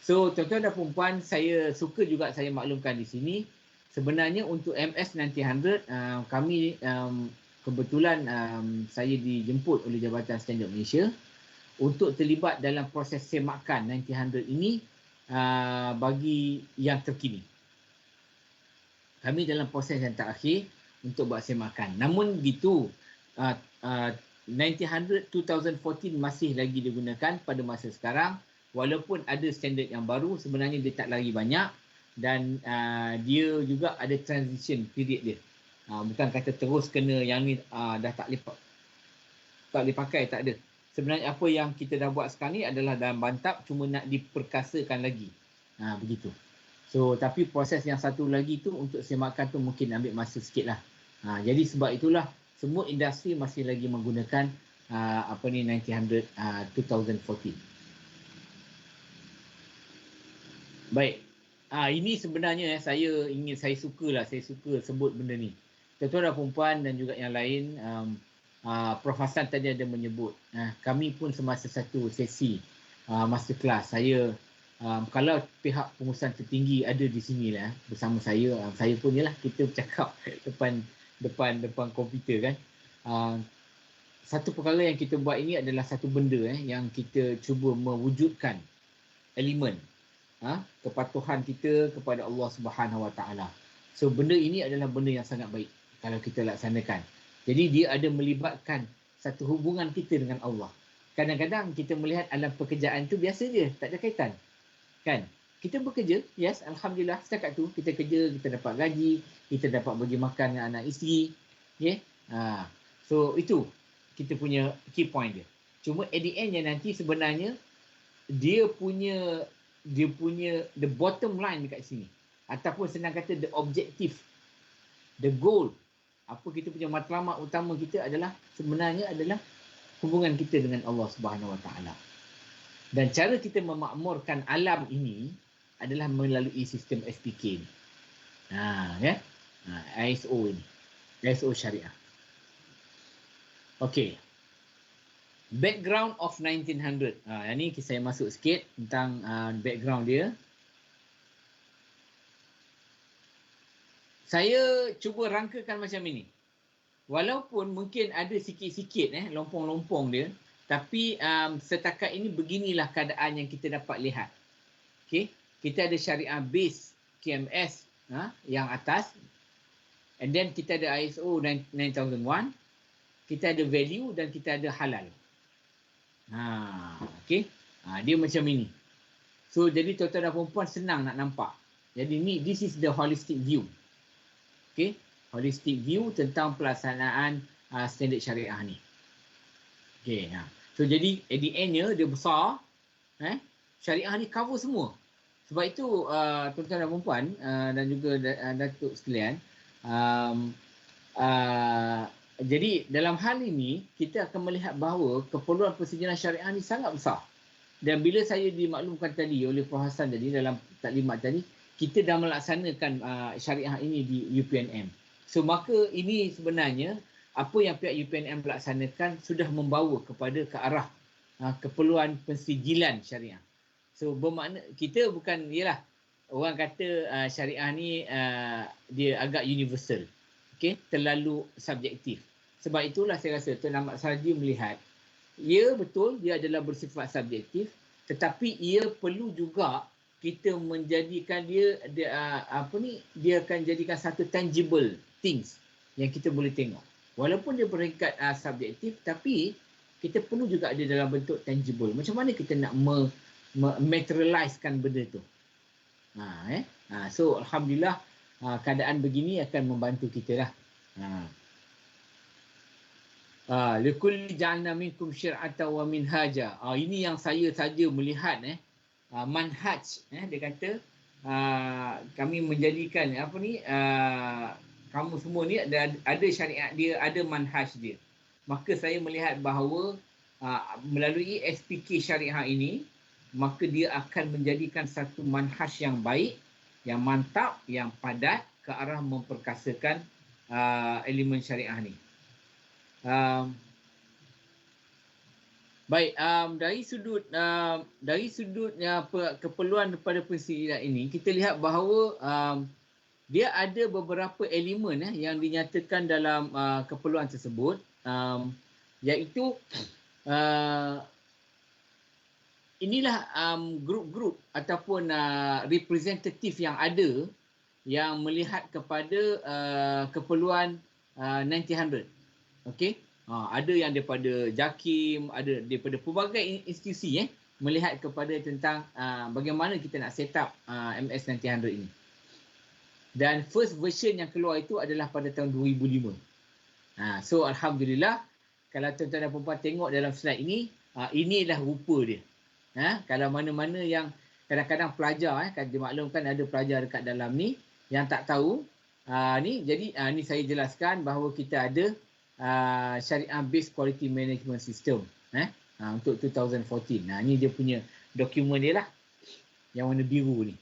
Speaker 3: So, tuan-tuan dan puan-puan, saya suka juga saya maklumkan di sini, sebenarnya untuk MS 1900, kami kebetulan saya dijemput oleh Jabatan Standard Malaysia untuk terlibat dalam proses semakan 1900 ini bagi yang terkini. Kami dalam proses yang terakhir untuk buat semakan. Namun begitu, 1900 2014 masih lagi digunakan pada masa sekarang. Walaupun ada standard yang baru, sebenarnya dia tak lagi banyak dan dia juga ada transition period dia. Bukan kata terus kena yang ni dah tak boleh pakai, tak ada. Sebenarnya apa yang kita dah buat sekarang ni adalah dalam bantap, cuma nak diperkasakan lagi. Begitu. So, tapi proses yang satu lagi tu untuk semakan tu mungkin ambil masa sikit lah. Jadi sebab itulah semua industri masih lagi menggunakan 1900 2014. Baik. Ini sebenarnya saya suka sebut benda ni. Tuan-tuan dan puan-puan dan juga yang lain, Prof Hassan tadi ada menyebut, kami pun semasa satu sesi masterclass, saya kalau pihak pengurusan tertinggi ada di sini lah bersama saya pun ialah kita bercakap depan komputer kan. Satu perkara yang kita buat ini adalah satu benda yang kita cuba mewujudkan elemen kepatuhan kita kepada Allah Subhanahu Wa Taala. So benda ini adalah benda yang sangat baik kalau kita laksanakan. Jadi dia ada melibatkan satu hubungan kita dengan Allah. Kadang-kadang kita melihat alam pekerjaan tu biasa je, tak ada kaitan. Kan? Kita bekerja, yes, alhamdulillah setakat tu kita kerja, kita dapat gaji, kita dapat bagi makan dengan anak isteri, okay? So itu kita punya key point dia. Cuma at the end nanti sebenarnya dia punya the bottom line dekat sini, ataupun senang kata the objective, the goal, apa kita punya matlamat utama kita adalah sebenarnya adalah hubungan kita dengan Allah Subhanahu Wa Taala. Dan cara kita memakmurkan alam ini adalah melalui sistem SPK ni. Ya. ISO ini. ISO syariah. Okey. Background of 1900. Yang ni saya masuk sikit tentang background dia. Saya cuba rangkakan macam ini. Walaupun mungkin ada sikit-sikit lompong-lompong dia, tapi setakat ini beginilah keadaan yang kita dapat lihat. Okey. Kita ada syariah base KMS yang atas, and then kita ada ISO 9001, kita ada value dan kita ada halal. Okey. Dia macam ini. So jadi tuan-tuan dan puan-puan senang nak nampak. Jadi ni, this is the holistic view. Okey, holistic view tentang pelaksanaan standard syariah ni. Okey. So jadi at the end-nya dia besar. Syariah ni cover semua. Sebab itu tuan-tuan dan puan-puan dan juga datuk sekalian, jadi dalam hal ini kita akan melihat bahawa keperluan persejalan syariah ni sangat besar. Dan bila saya dimaklumkan tadi oleh Prof Hassan tadi dalam taklimat tadi, kita dah melaksanakan syariah ini di UPNM. So maka ini sebenarnya apa yang pihak UPNM melaksanakan sudah membawa kepada ke arah keperluan pensijilan syariah. So bermakna kita bukan, yalah, orang kata syariah ni dia agak universal. Okey, terlalu subjektif. Sebab itulah saya rasa Tuan Ahmad Sarji melihat, ya betul dia adalah bersifat subjektif, tetapi ia perlu juga kita menjadikan dia dia akan jadikan satu tangible things yang kita boleh tengok. Walaupun dia beringkat subjektif, tapi kita perlu juga ada dalam bentuk tangible. Macam mana kita nak materializekan benda tu. So alhamdulillah keadaan begini akan membantu kita lah. Likulli ja'alna minkum syir'atan wa minhaja. Ini yang saya saja melihat manhaj, dia kata kami menjadikan kamu semua ni ada syariat dia, ada manhaj dia. Maka saya melihat bahawa melalui SPK syariah ini, maka dia akan menjadikan satu manhaj yang baik, yang mantap, yang padat ke arah memperkasakan elemen syariah ni. Baik, dari sudut keperluan daripada pensijilan ini, kita lihat bahawa dia ada beberapa elemen yang dinyatakan dalam keperluan tersebut, iaitu inilah grup-grup ataupun representatif yang ada yang melihat kepada keperluan 1900. Okey. Ada yang daripada JAKIM, ada daripada pelbagai institusi melihat kepada tentang bagaimana kita nak set up MS 1900 ini. Dan first version yang keluar itu adalah pada tahun 2005. So alhamdulillah, kalau tuan-tuan dan puan-puan tengok dalam slide ini, inilah rupa dia. Kalau mana-mana yang kadang-kadang pelajar kan dimaklumkan ada pelajar dekat dalam ni yang tak tahu ni, jadi ni saya jelaskan bahawa kita ada syariah based quality management system untuk 2014. Ni dia punya dokumen dia lah yang warna biru ni.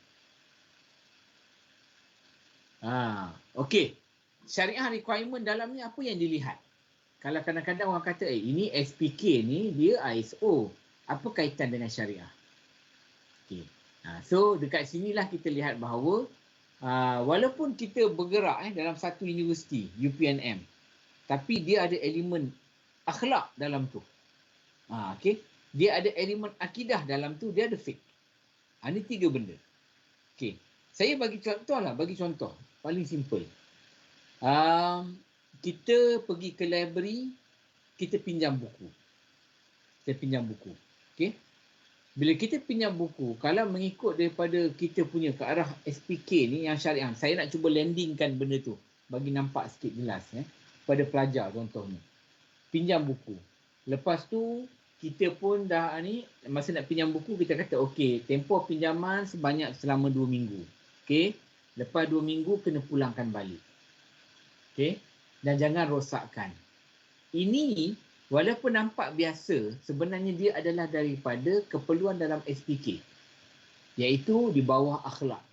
Speaker 3: Okey. Syariah requirement dalam ni apa yang dilihat? Kalau kadang-kadang orang kata ini SPK ni dia ISO. Apa kaitan dengan syariah? Okay. So dekat sinilah kita lihat bahawa walaupun kita bergerak dalam satu universiti, UPNM, tapi dia ada elemen akhlak dalam tu. Okay. Dia ada elemen akidah dalam tu, dia ada fiqh. Ini 3 benda. Okay. Saya bagi contoh paling simple. Kita pergi ke library, kita pinjam buku. Okey. Bila kita pinjam buku, kalau mengikut daripada kita punya ke arah SPK ni yang syariah, saya nak cuba landingkan benda tu bagi nampak sikit jelas pada pelajar contohnya. Pinjam buku. Lepas tu kita pun dah ni masa nak pinjam buku kita kata okey, tempoh pinjaman sebanyak selama 2 minggu. Okey. Lepas 2 minggu kena pulangkan balik. Okey. Dan jangan rosakkan. Ini walaupun nampak biasa, sebenarnya dia adalah daripada keperluan dalam SPK, iaitu di bawah akhlak.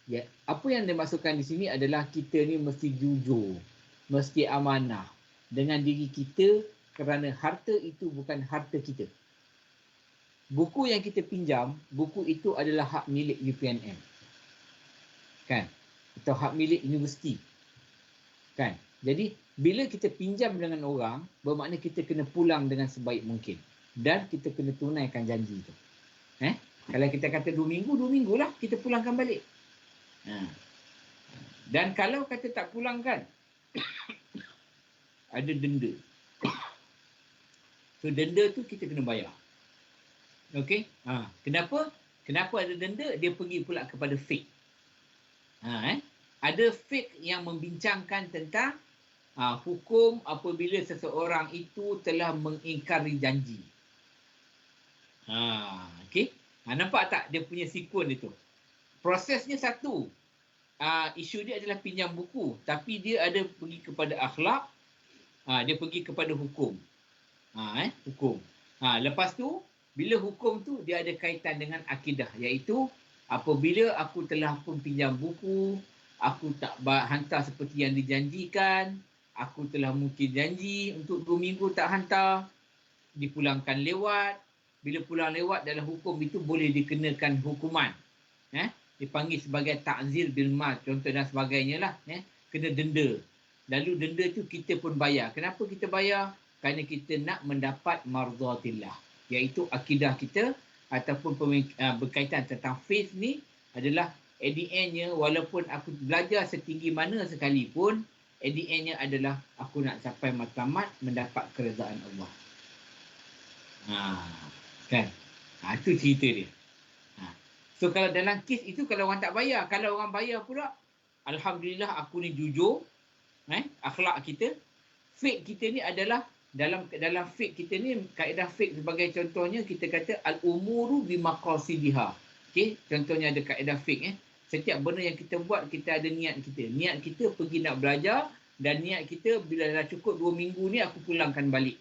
Speaker 3: Ya, apa yang dimaksudkan di sini adalah kita ni mesti jujur, mesti amanah dengan diri kita kerana harta itu bukan harta kita. Buku yang kita pinjam, buku itu adalah hak milik UPNM. Kan? Atau hak milik universiti. Kan? Jadi, bila kita pinjam dengan orang, bermakna kita kena pulang dengan sebaik mungkin. Dan kita kena tunaikan janji itu. Kalau kita kata 2 minggu lah kita pulangkan balik. Dan kalau kata tak pulangkan, ada denda. So, denda tu kita kena bayar. Okey? Kenapa? Kenapa ada denda? Dia pergi pula kepada fake. Ada fake yang membincangkan tentang hukum apabila seseorang itu telah mengingkari janji. Okey. Nampak tak dia punya sekuen itu? Prosesnya satu. Isu dia adalah pinjam buku, tapi dia ada pergi kepada akhlak, dia pergi kepada hukum. Hukum. Lepas tu, bila hukum tu dia ada kaitan dengan akidah, iaitu apabila aku telah pun pinjam buku, aku tak hantar seperti yang dijanjikan, aku telah mungkin janji untuk 2 minggu tak hantar, dipulangkan lewat. Bila pulang lewat dalam hukum itu boleh dikenakan hukuman. Dipanggil sebagai ta'zir bil mal, contoh dan sebagainya lah. Kena denda. Lalu denda tu kita pun bayar. Kenapa kita bayar? Kerana kita nak mendapat marzatillah, iaitu akidah kita ataupun berkaitan tentang faith ni adalah at the end-nya, walaupun aku belajar setinggi mana sekalipun, at the end-nya adalah aku nak sampai matlamat mendapat keredaan Allah. Kan? Itu cerita dia. So kalau dalam kes itu, kalau orang tak bayar, kalau orang bayar pula, alhamdulillah aku ni jujur, akhlak kita. Fake kita ni adalah dalam fake kita ni, kaedah fake sebagai contohnya kita kata al-umuru bimaqasidiha. Okey, contohnya ada kaedah fake. Setiap benda yang kita buat, kita ada niat kita. Niat kita pergi nak belajar, dan niat kita bila dah cukup 2 minggu ni aku pulangkan balik.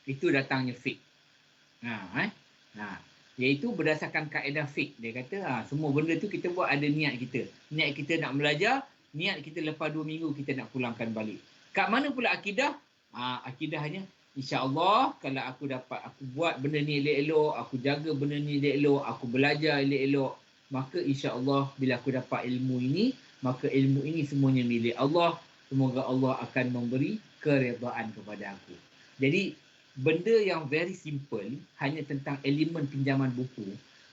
Speaker 3: Itu datangnya fake. Iaitu berdasarkan kaedah fake. Dia kata semua benda tu kita buat ada niat kita. Niat kita nak belajar, niat kita lepas 2 minggu kita nak pulangkan balik. Kat mana pula akidah? Akidahnya, insya-Allah kalau aku buat benda ni elok-elok, aku jaga benda ni elok-elok, aku belajar elok-elok, maka insya-Allah bila aku dapat ilmu ini, maka ilmu ini semuanya milik Allah. Semoga Allah akan memberi keredaan kepada aku. Jadi benda yang very simple, hanya tentang elemen pinjaman buku,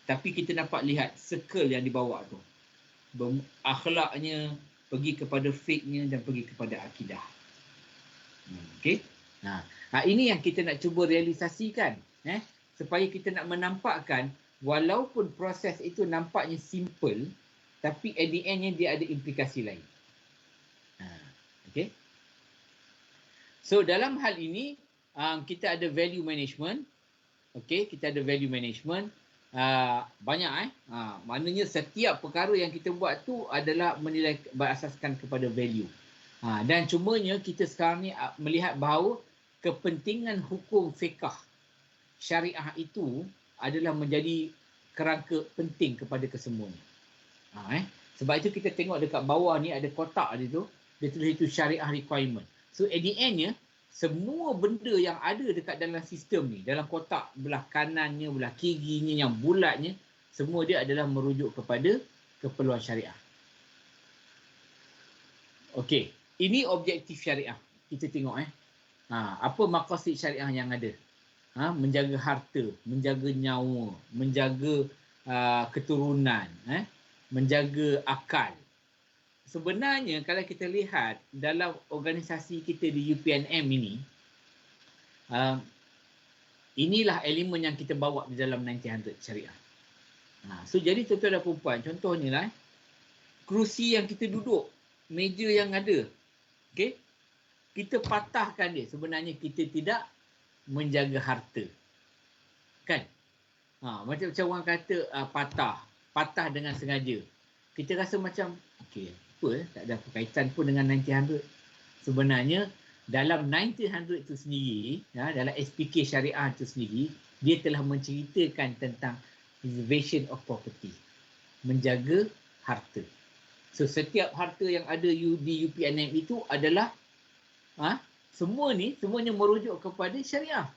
Speaker 3: tapi kita dapat lihat circle yang dibawa tu. Akhlaknya, pergi kepada fake-nya dan pergi kepada akidah. Okey. Ini yang kita nak cuba realisasikan, supaya kita nak menampakkan walaupun proses itu nampaknya simple, tapi at the end-nya dia ada implikasi lain. Okey. So dalam hal ini kita ada value management. Okey, kita ada value management. Banyak maknanya setiap perkara yang kita buat tu adalah menilai berasaskan kepada value. Dan cumanya kita sekarang ni melihat bahawa kepentingan hukum fiqh syariah itu adalah menjadi kerangka penting kepada kesemuanya. Sebab itu kita tengok dekat bawah ni ada kotak dia tu, dia tulis itu syariah requirement. So at the end-nya, semua benda yang ada dekat dalam sistem ni, dalam kotak belah kanannya, belah kirinya, yang bulatnya, semua dia adalah merujuk kepada keperluan syariah. Okey, ini objektif syariah. Kita tengok apa maqasid syariah yang ada. Menjaga harta, menjaga nyawa, menjaga keturunan, menjaga akal. Sebenarnya kalau kita lihat dalam organisasi kita di UPNM ini, Inilah elemen yang kita bawa di dalam 1900 syariah. So jadi tuan-tuan dan puan, contohnya lah, kerusi yang kita duduk, meja yang ada, okey, kita patahkan dia. Sebenarnya kita tidak menjaga harta, kan? Macam orang kata patah dengan sengaja. Kita rasa macam okey, apa tak ada kaitan pun dengan 1900. Sebenarnya dalam 1900 itu sendiri, dalam SPK syariah itu sendiri, dia telah menceritakan tentang preservation of property, menjaga harta. So setiap harta yang ada di UPNM itu adalah semuanya merujuk kepada syariah.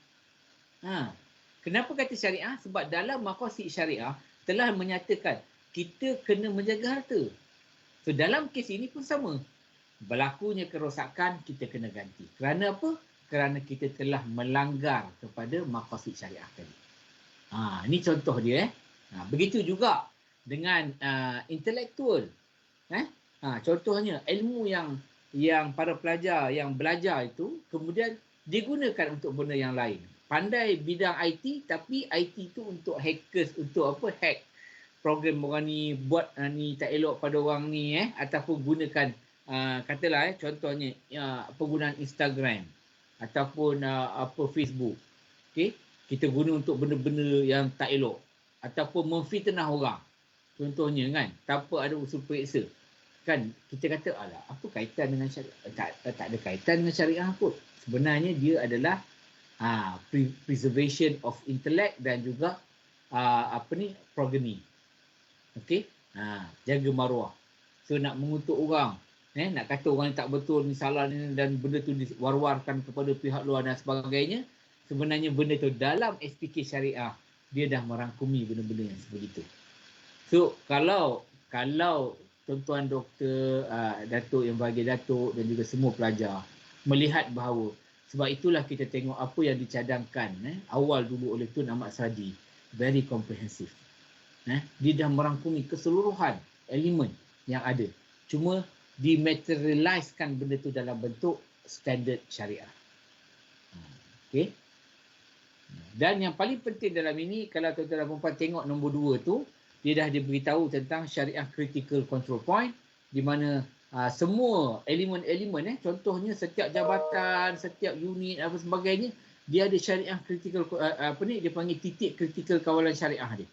Speaker 3: Kenapa kata syariah? Sebab dalam maqasid syariah telah menyatakan kita kena menjaga harta. So dalam kes ini pun sama. Berlakunya kerosakan, kita kena ganti. Kerana apa? Kerana kita telah melanggar kepada maqasid syariah tadi. Ini contoh dia. Begitu juga dengan intelektual. Contohnya ilmu yang para pelajar yang belajar itu kemudian digunakan untuk benda yang lain. Pandai bidang IT, tapi IT itu untuk hackers, untuk hack program orang ni, buat ni tak elok pada orang ni, ataupun gunakan katalah contohnya penggunaan Instagram ataupun Facebook. Okey, kita guna untuk benda-benda yang tak elok ataupun memfitnah orang. Contohnya kan, tanpa ada usul periksa. Kan kita kata apa kaitan dengan syariah? Tak ada kaitan dengan syariah pun. Sebenarnya dia adalah preservation of intellect dan juga progeny. Okey? Jaga maruah. So nak mengutuk orang, nak kata orang ni tak betul, ni salah ni, dan benda tu diwar-warkan kepada pihak luar dan sebagainya, sebenarnya benda tu dalam SPK syariah dia dah merangkumi benda-benda yang sebegitu. So kalau tuan-tuan doktor, datuk yang bagi datuk dan juga semua pelajar melihat bahawa, sebab itulah kita tengok apa yang dicadangkan awal dulu oleh Tun Ahmad Sadi, very comprehensive. Dia dah merangkumi keseluruhan elemen yang ada. Cuma dimaterializekan benda tu dalam bentuk standard syariah. Okey. Dan yang paling penting dalam ini, kalau tuan-tuan dan puan tengok nombor 2 tu, dia dah diberitahu tentang syariah critical control point, di mana semua elemen-elemen, contohnya setiap jabatan, setiap unit apa sebagainya, dia ada syariah critical, dia panggil titik critical kawalan syariah dia.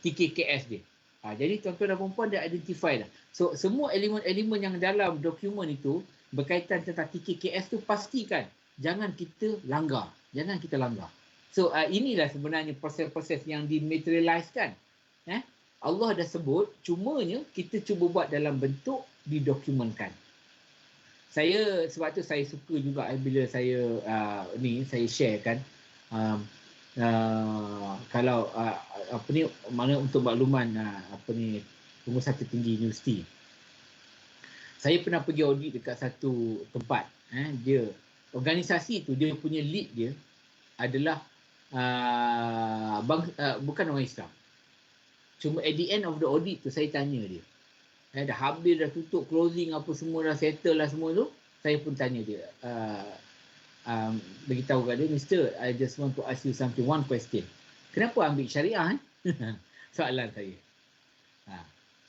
Speaker 3: TKKS dia. Jadi tuan-tuan dan puan dia identify dah. So semua elemen-elemen yang dalam dokumen itu berkaitan tentang TKKS tu, pastikan jangan kita langgar. So inilah sebenarnya proses-proses yang dimaterializekan. Allah dah sebut, cumanya kita cuba buat dalam bentuk didokumentkan. Sebab tu saya suka juga bila saya saya sharekan kalau mana untuk makluman pengusaha tertinggi universiti. Saya pernah pergi audit dekat satu tempat. Dia organisasi tu, dia punya lead dia adalah bukan orang Islam. Cuma at the end of the audit tu saya tanya dia. Dah habis, dah tutup closing apa semua, dah settle lah semua tu. Saya pun tanya dia. Beritahu kat dia, Mister, I just want to ask you something, one question. Kenapa ambil syariah? Soalan saya.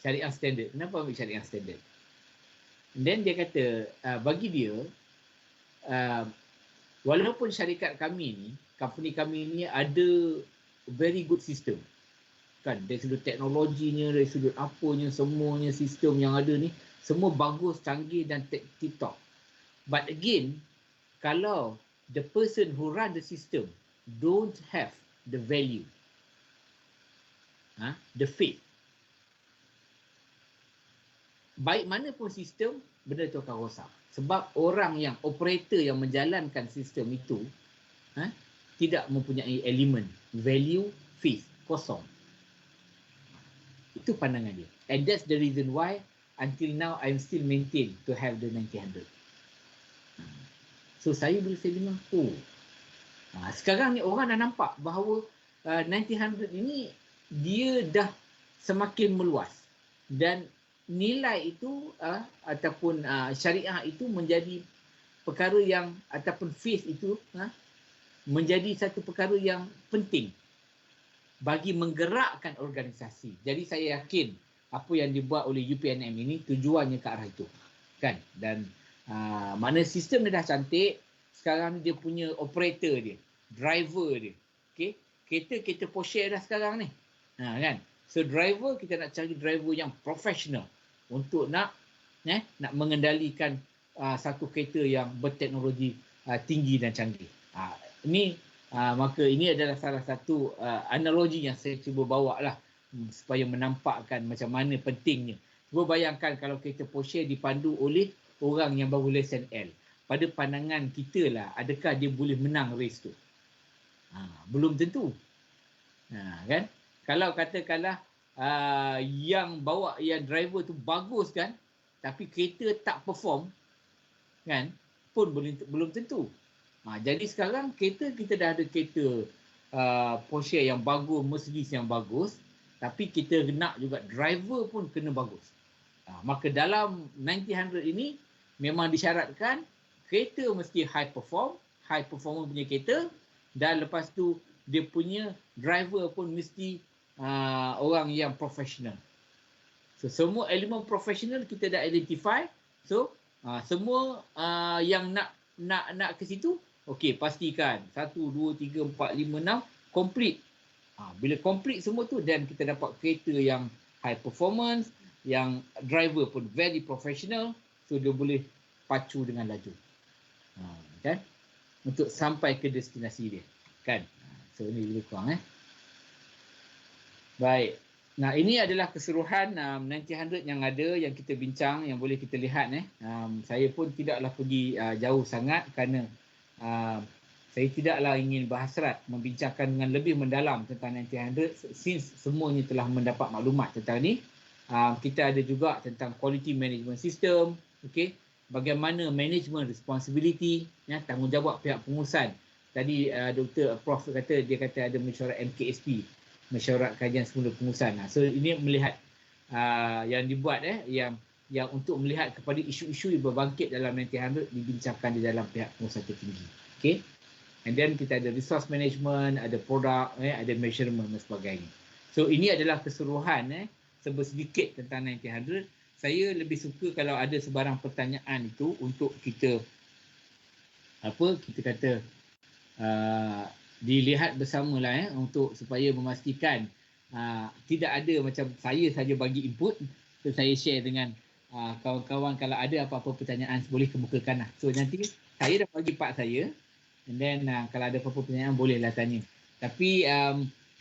Speaker 3: Syariah standard. Kenapa ambil syariah standard? Then dia kata, bagi dia, walaupun syarikat kami ni, company kami ni ada very good system. Kan, dari sudut teknologinya, dari sudut apanya, semuanya sistem yang ada ni, semua bagus, canggih dan tip-top. But again, kalau the person who run the system don't have the value, the faith, baik mana pun sistem, benda tu akan rosak. Sebab orang yang, operator yang menjalankan sistem itu, tidak mempunyai elemen, value, faith, kosong. Itu pandangan dia. And that's the reason why until now I'm still maintain to have the 1900. So saya dengar, sekarang ni orang dah nampak bahawa 1900 ini dia dah semakin meluas, dan nilai itu ataupun syariah itu menjadi perkara yang, ataupun faith itu menjadi satu perkara yang penting bagi menggerakkan organisasi. Jadi saya yakin apa yang dibuat oleh UPNM ini tujuannya ke arah itu. Kan? Dan mana sistem dia dah cantik, sekarang dia punya operator dia, driver dia. Okey, kereta Porsche dah sekarang ni. Kan? So driver, kita nak cari driver yang profesional untuk nak mengendalikan satu kereta yang berteknologi tinggi dan canggih. Maka ini adalah salah satu analogi yang saya cuba bawa lah supaya menampakkan macam mana pentingnya. Cuba bayangkan kalau kereta Porsche dipandu oleh orang yang baru lesen L. Pada pandangan kita lah, adakah dia boleh menang race tu? Belum tentu. Kan? Kalau katakanlah yang driver tu bagus kan, tapi kereta tak perform, kan, pun belum tentu. Jadi sekarang kita dah ada kereta Porsche yang bagus, Mercedes yang bagus, tapi kita nak juga driver pun kena bagus. Maka dalam 90-100 ini memang disyaratkan kereta mesti high performer punya kereta, dan lepas tu dia punya driver pun mesti orang yang profesional. So semua elemen profesional kita dah identify. So semua yang nak ke situ, okey, pastikan 1, 2, 3, 4, 5, 6 complete. Bila complete semua tu, dan kita dapat kereta yang high performance, yang driver pun very professional, so dia boleh pacu dengan laju. Kan? Untuk sampai ke destinasi dia. Kan? So ini lebih kurang. Baik. Nah, ini adalah keseluruhan 90-100 yang ada, yang kita bincang, yang boleh kita lihat. Saya pun tidaklah pergi jauh sangat kerana saya tidaklah ingin berhasrat membincangkan dengan lebih mendalam tentang 90-100 since semuanya telah mendapat maklumat tentang ni. Kita ada juga tentang quality management system, okey, bagaimana management responsibility, tanggungjawab pihak pengurusan. Tadi Dr. Prof kata ada mesyuarat MKSP, mesyuarat kajian semula pengurusan. So ini melihat yang dibuat yang untuk melihat kepada isu-isu yang berbangkit dalam 90-100 dibincangkan di dalam pihak pengurusan tertinggi. Okay. And then kita ada resource management, ada produk, ada measurement dan sebagainya. So ini adalah keseluruhan sedikit tentang 90-100. Saya lebih suka kalau ada sebarang pertanyaan itu untuk kita dilihat bersamalah untuk supaya memastikan tidak ada macam saya saja bagi input, so saya share dengan kawan-kawan. Kalau ada apa-apa pertanyaan boleh kemukakan lah. So nanti saya dah bagi part saya, and then kalau ada apa-apa pertanyaan bolehlah tanya. Tapi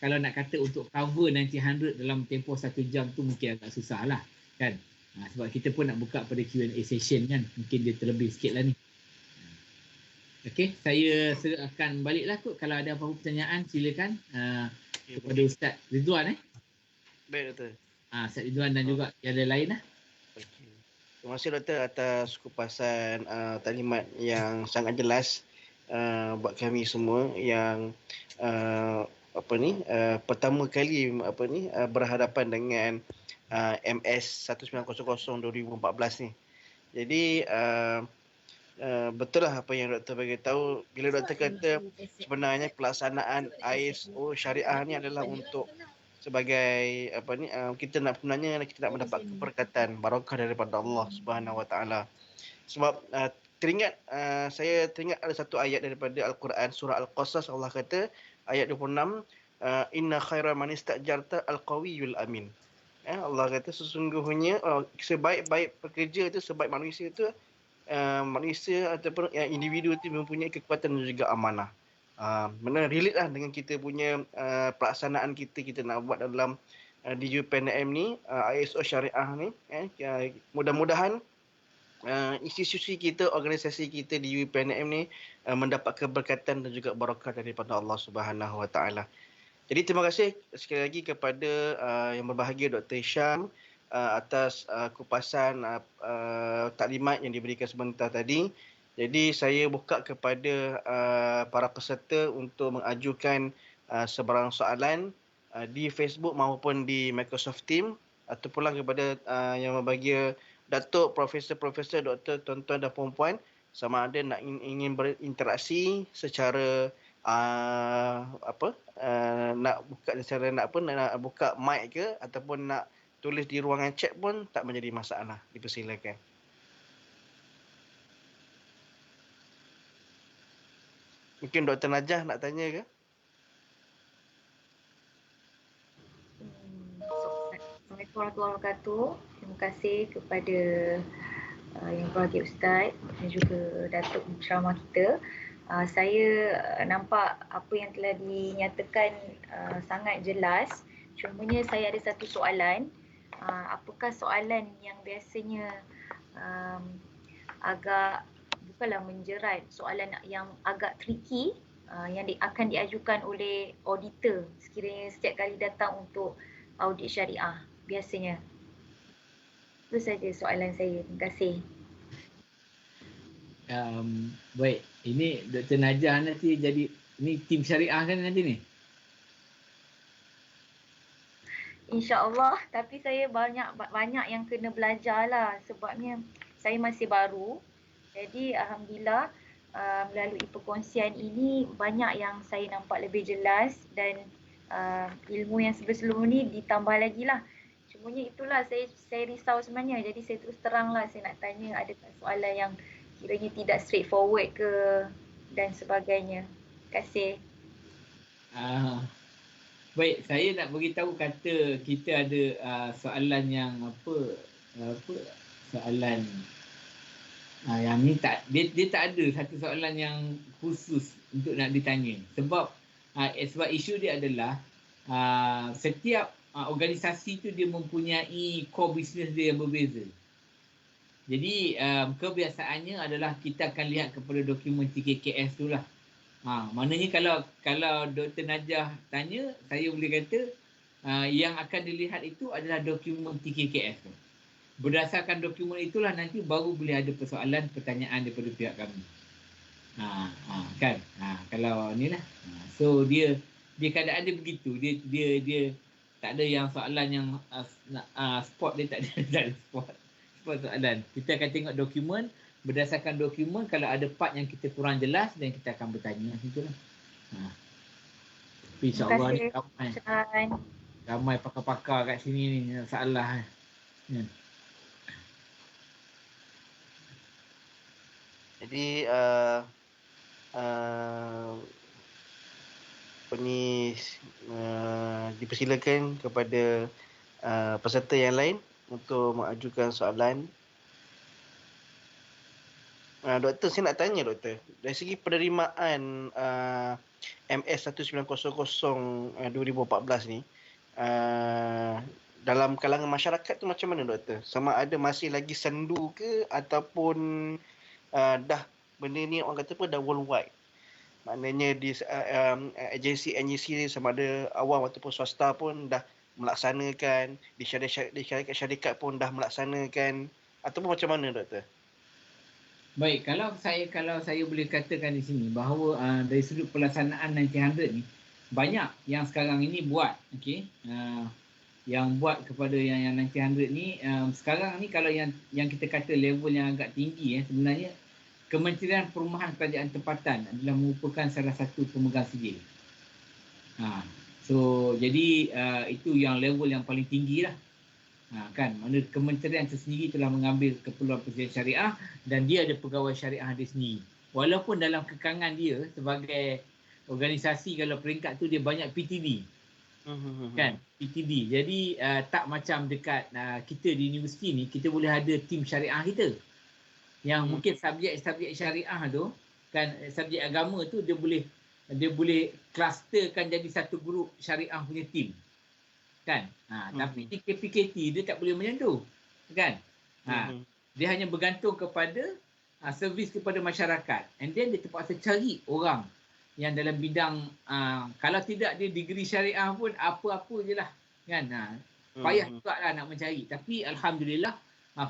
Speaker 3: kalau nak kata untuk cover 90-100 dalam tempoh 1 jam tu mungkin agak susah lah kan. Sebab kita pun nak buka pada Q&A session kan, mungkin dia terlebih sikit lah ni. Okey, saya akan baliklah kot. Kalau ada apa-apa pertanyaan silakan kepada Ustaz Ridwan.
Speaker 1: Baik, Doktor.
Speaker 3: Ustaz Ridwan dan juga yang lain lah.
Speaker 1: Okay. Terima kasih, Doktor, atas kupasan taklimat yang sangat jelas buat kami semua yang pertama kali berhadapan dengan MS 1900 2014 ni. Jadi betul lah apa yang doktor bagi tahu bila doktor kata sebenarnya pelaksanaan ISO syariah ni adalah untuk sebagai kita nak mendapat keberkatan barakah daripada Allah Subhanahu Wa Taala. Sebab saya teringat ada satu ayat daripada Al-Quran surah Al-Qasas. Allah kata ayat 26, inna khaira man istajarta al-qawiyul amin. Allah kata sesungguhnya sebaik-baik pekerja itu, sebaik manusia itu manusia ataupun individu itu mempunyai kekuatan dan juga amanah. Mana relate lah dengan kita punya pelaksanaan kita nak buat dalam di UPNM ni, ISO syariah ni. Mudah-mudahan institusi kita, organisasi kita di UPNM ni mendapat keberkatan dan juga barakah daripada Allah Subhanahu Wa Taala. Jadi terima kasih sekali lagi kepada yang berbahagia Dr. Hisham atas kupasan taklimat yang diberikan sebentar tadi. Jadi saya buka kepada para peserta untuk mengajukan sebarang soalan di Facebook maupun di Microsoft Teams, ataupun kepada yang berbahagia Datuk, Profesor, Doktor, tuan-tuan dan puan-puan, sama ada nak ingin berinteraksi secara nak buka secara nak buka mic ke ataupun nak tulis di ruangan chat pun tak menjadi masalah. Dipersilakan. Mungkin Dr. Najah nak tanya ke?
Speaker 4: Assalamualaikum warahmatullahi wabarakatuh. Terima kasih kepada Yang Berbahagia Ustaz dan juga Datuk Penceramah kita. Saya nampak apa yang telah dinyatakan sangat jelas. Cumanya saya ada satu soalan. Apakah soalan yang biasanya agak bukanlah menjerat, soalan yang agak tricky yang akan diajukan oleh auditor sekiranya setiap kali datang untuk audit syariah biasanya. Itu saja soalan saya. Terima kasih.
Speaker 3: Baik, ini Dr. Najah nanti jadi ni tim syariah kan nanti ni?
Speaker 4: InsyaAllah, tapi saya banyak yang kena belajar lah sebabnya saya masih baru. Jadi Alhamdulillah melalui perkongsian ini banyak yang saya nampak lebih jelas dan ilmu yang sebelum ni ditambah lagi lah. Cumanya itulah saya risau sebenarnya. Jadi saya terus terang lah saya nak tanya ada soalan yang kiranya tidak straightforward ke dan sebagainya. Terima kasih.
Speaker 3: Baik, saya nak beritahu kata kita ada soalan yang soalan yang ni dia tak ada satu soalan yang khusus untuk nak ditanya. Sebab isu dia adalah setiap organisasi tu dia mempunyai core business dia yang berbeza. Jadi kebiasaannya adalah kita akan lihat kepada dokumen TKKS tu lah. Maknanya kalau Dr. Najah tanya, saya boleh kata yang akan dilihat itu adalah dokumen TKKS tu. Berdasarkan dokumen itulah nanti baru boleh ada persoalan, pertanyaan daripada pihak kami. Kan? Kalau ni lah. So dia keadaan dia begitu. Dia tak ada yang soalan yang spot dia tak ada spot soalan. Kita akan tengok dokumen, berdasarkan dokumen kalau ada part yang kita kurang jelas dan kita akan bertanya itulah. Tapi insya-Allah ni ramai pakar-pakar kat sini ni masalah.
Speaker 1: Jadi dipersilakan kepada peserta yang lain untuk mengajukan soalan. Doktor, saya nak tanya doktor, dari segi penerimaan MS 1900 2014 ni dalam kalangan masyarakat tu macam mana doktor? Sama ada masih lagi sendu ke ataupun dah benda ni orang kata dah worldwide? Maknanya di agensi sama ada awam ataupun swasta pun dah melaksanakan, di syarikat pun dah melaksanakan, ataupun macam mana doktor?
Speaker 3: Baik, kalau saya boleh katakan di sini bahawa dari sudut pelaksanaan 1900 ni banyak yang sekarang ini buat, okey. Yang buat kepada yang 1900 ni sekarang ni kalau yang kita kata level yang agak tinggi sebenarnya Kementerian Perumahan Kerajaan Tempatan adalah merupakan salah satu pemegang sijil. So jadi itu yang level yang paling tinggi lah. Kan, mana kementerian tersendiri telah mengambil keperluan Persediaan Syariah dan dia ada pegawai syariah dia sendiri. Walaupun dalam kekangan dia sebagai organisasi kalau peringkat tu dia banyak PTD. Kan, PTD. Jadi tak macam dekat kita di universiti ni, kita boleh ada tim syariah kita. Yang mungkin subjek syariah tu kan, subjek agama tu dia boleh clusterkan jadi satu grup syariah punya tim. Kan? Tapi di KPKT dia tak boleh macam tu. Kan? Dia hanya bergantung kepada servis kepada masyarakat. And then dia terpaksa cari orang yang dalam bidang kalau tidak dia degree syariah pun apa-apa je lah. Kan? Payah juga lah nak mencari. Tapi Alhamdulillah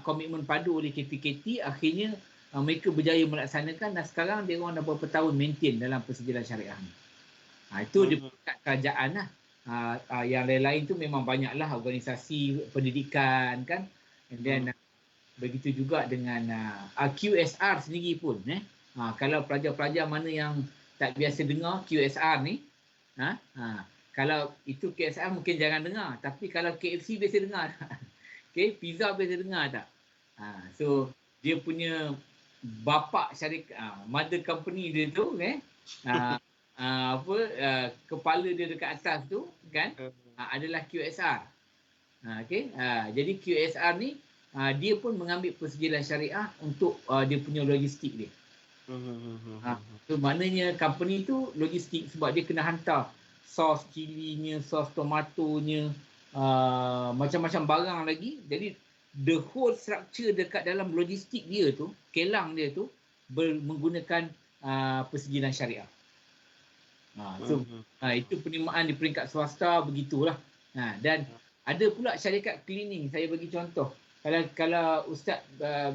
Speaker 3: komitmen padu oleh KPKT akhirnya mereka berjaya melaksanakan dan sekarang dia orang dah berapa tahun maintain dalam persijilan syariah ni. Itu dia dekat kerajaan lah. Yang lain-lain tu memang banyaklah organisasi pendidikan kan, and then begitu juga dengan QSR sendiri pun kalau pelajar-pelajar mana yang tak biasa dengar QSR ni, kalau itu QSR mungkin jangan dengar, tapi kalau KFC biasa dengar tak? Okay, pizza biasa dengar tak? So dia punya bapa syarikat, mother company dia tu, kepala dia dekat atas tu kan, adalah QSR. Jadi QSR ni dia pun mengambil persegilan syariah untuk dia punya logistik dia. So maknanya company tu logistik sebab dia kena hantar sos cilinya, sos tomatonya, macam-macam barang lagi. Jadi the whole structure dekat dalam logistik dia tu, kelang dia tu menggunakan persegilan syariah. Itu penerimaan di peringkat swasta begitulah. Dan ada pula syarikat cleaning. Saya bagi contoh. Kalau Ustaz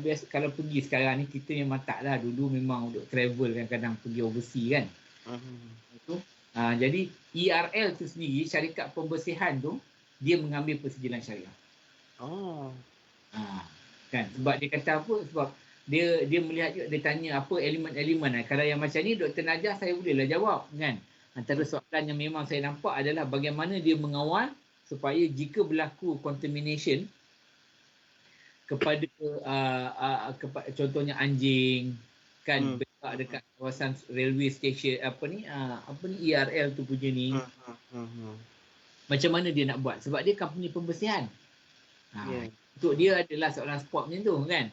Speaker 3: biasa kalau pergi sekarang ni, kita memang taklah, dulu memang untuk travel kadang-kadang pergi overseas kan. Jadi ERL tu sendiri, syarikat pembersihan tu, dia mengambil persegilan syariah. Kan, sebab dia kata apa? Sebab dia melihat juga, dia tanya apa elemen-elemen. Kalau yang macam ni Dr. Najah saya bolehlah jawab kan. Antara soalan yang memang saya nampak adalah bagaimana dia mengawal supaya jika berlaku contamination kepada contohnya anjing kan, berak dekat kawasan railway station, ERL tu punya ni, macam mana dia nak buat, sebab dia company pembersihan. Untuk dia adalah soalan spot macam tu kan.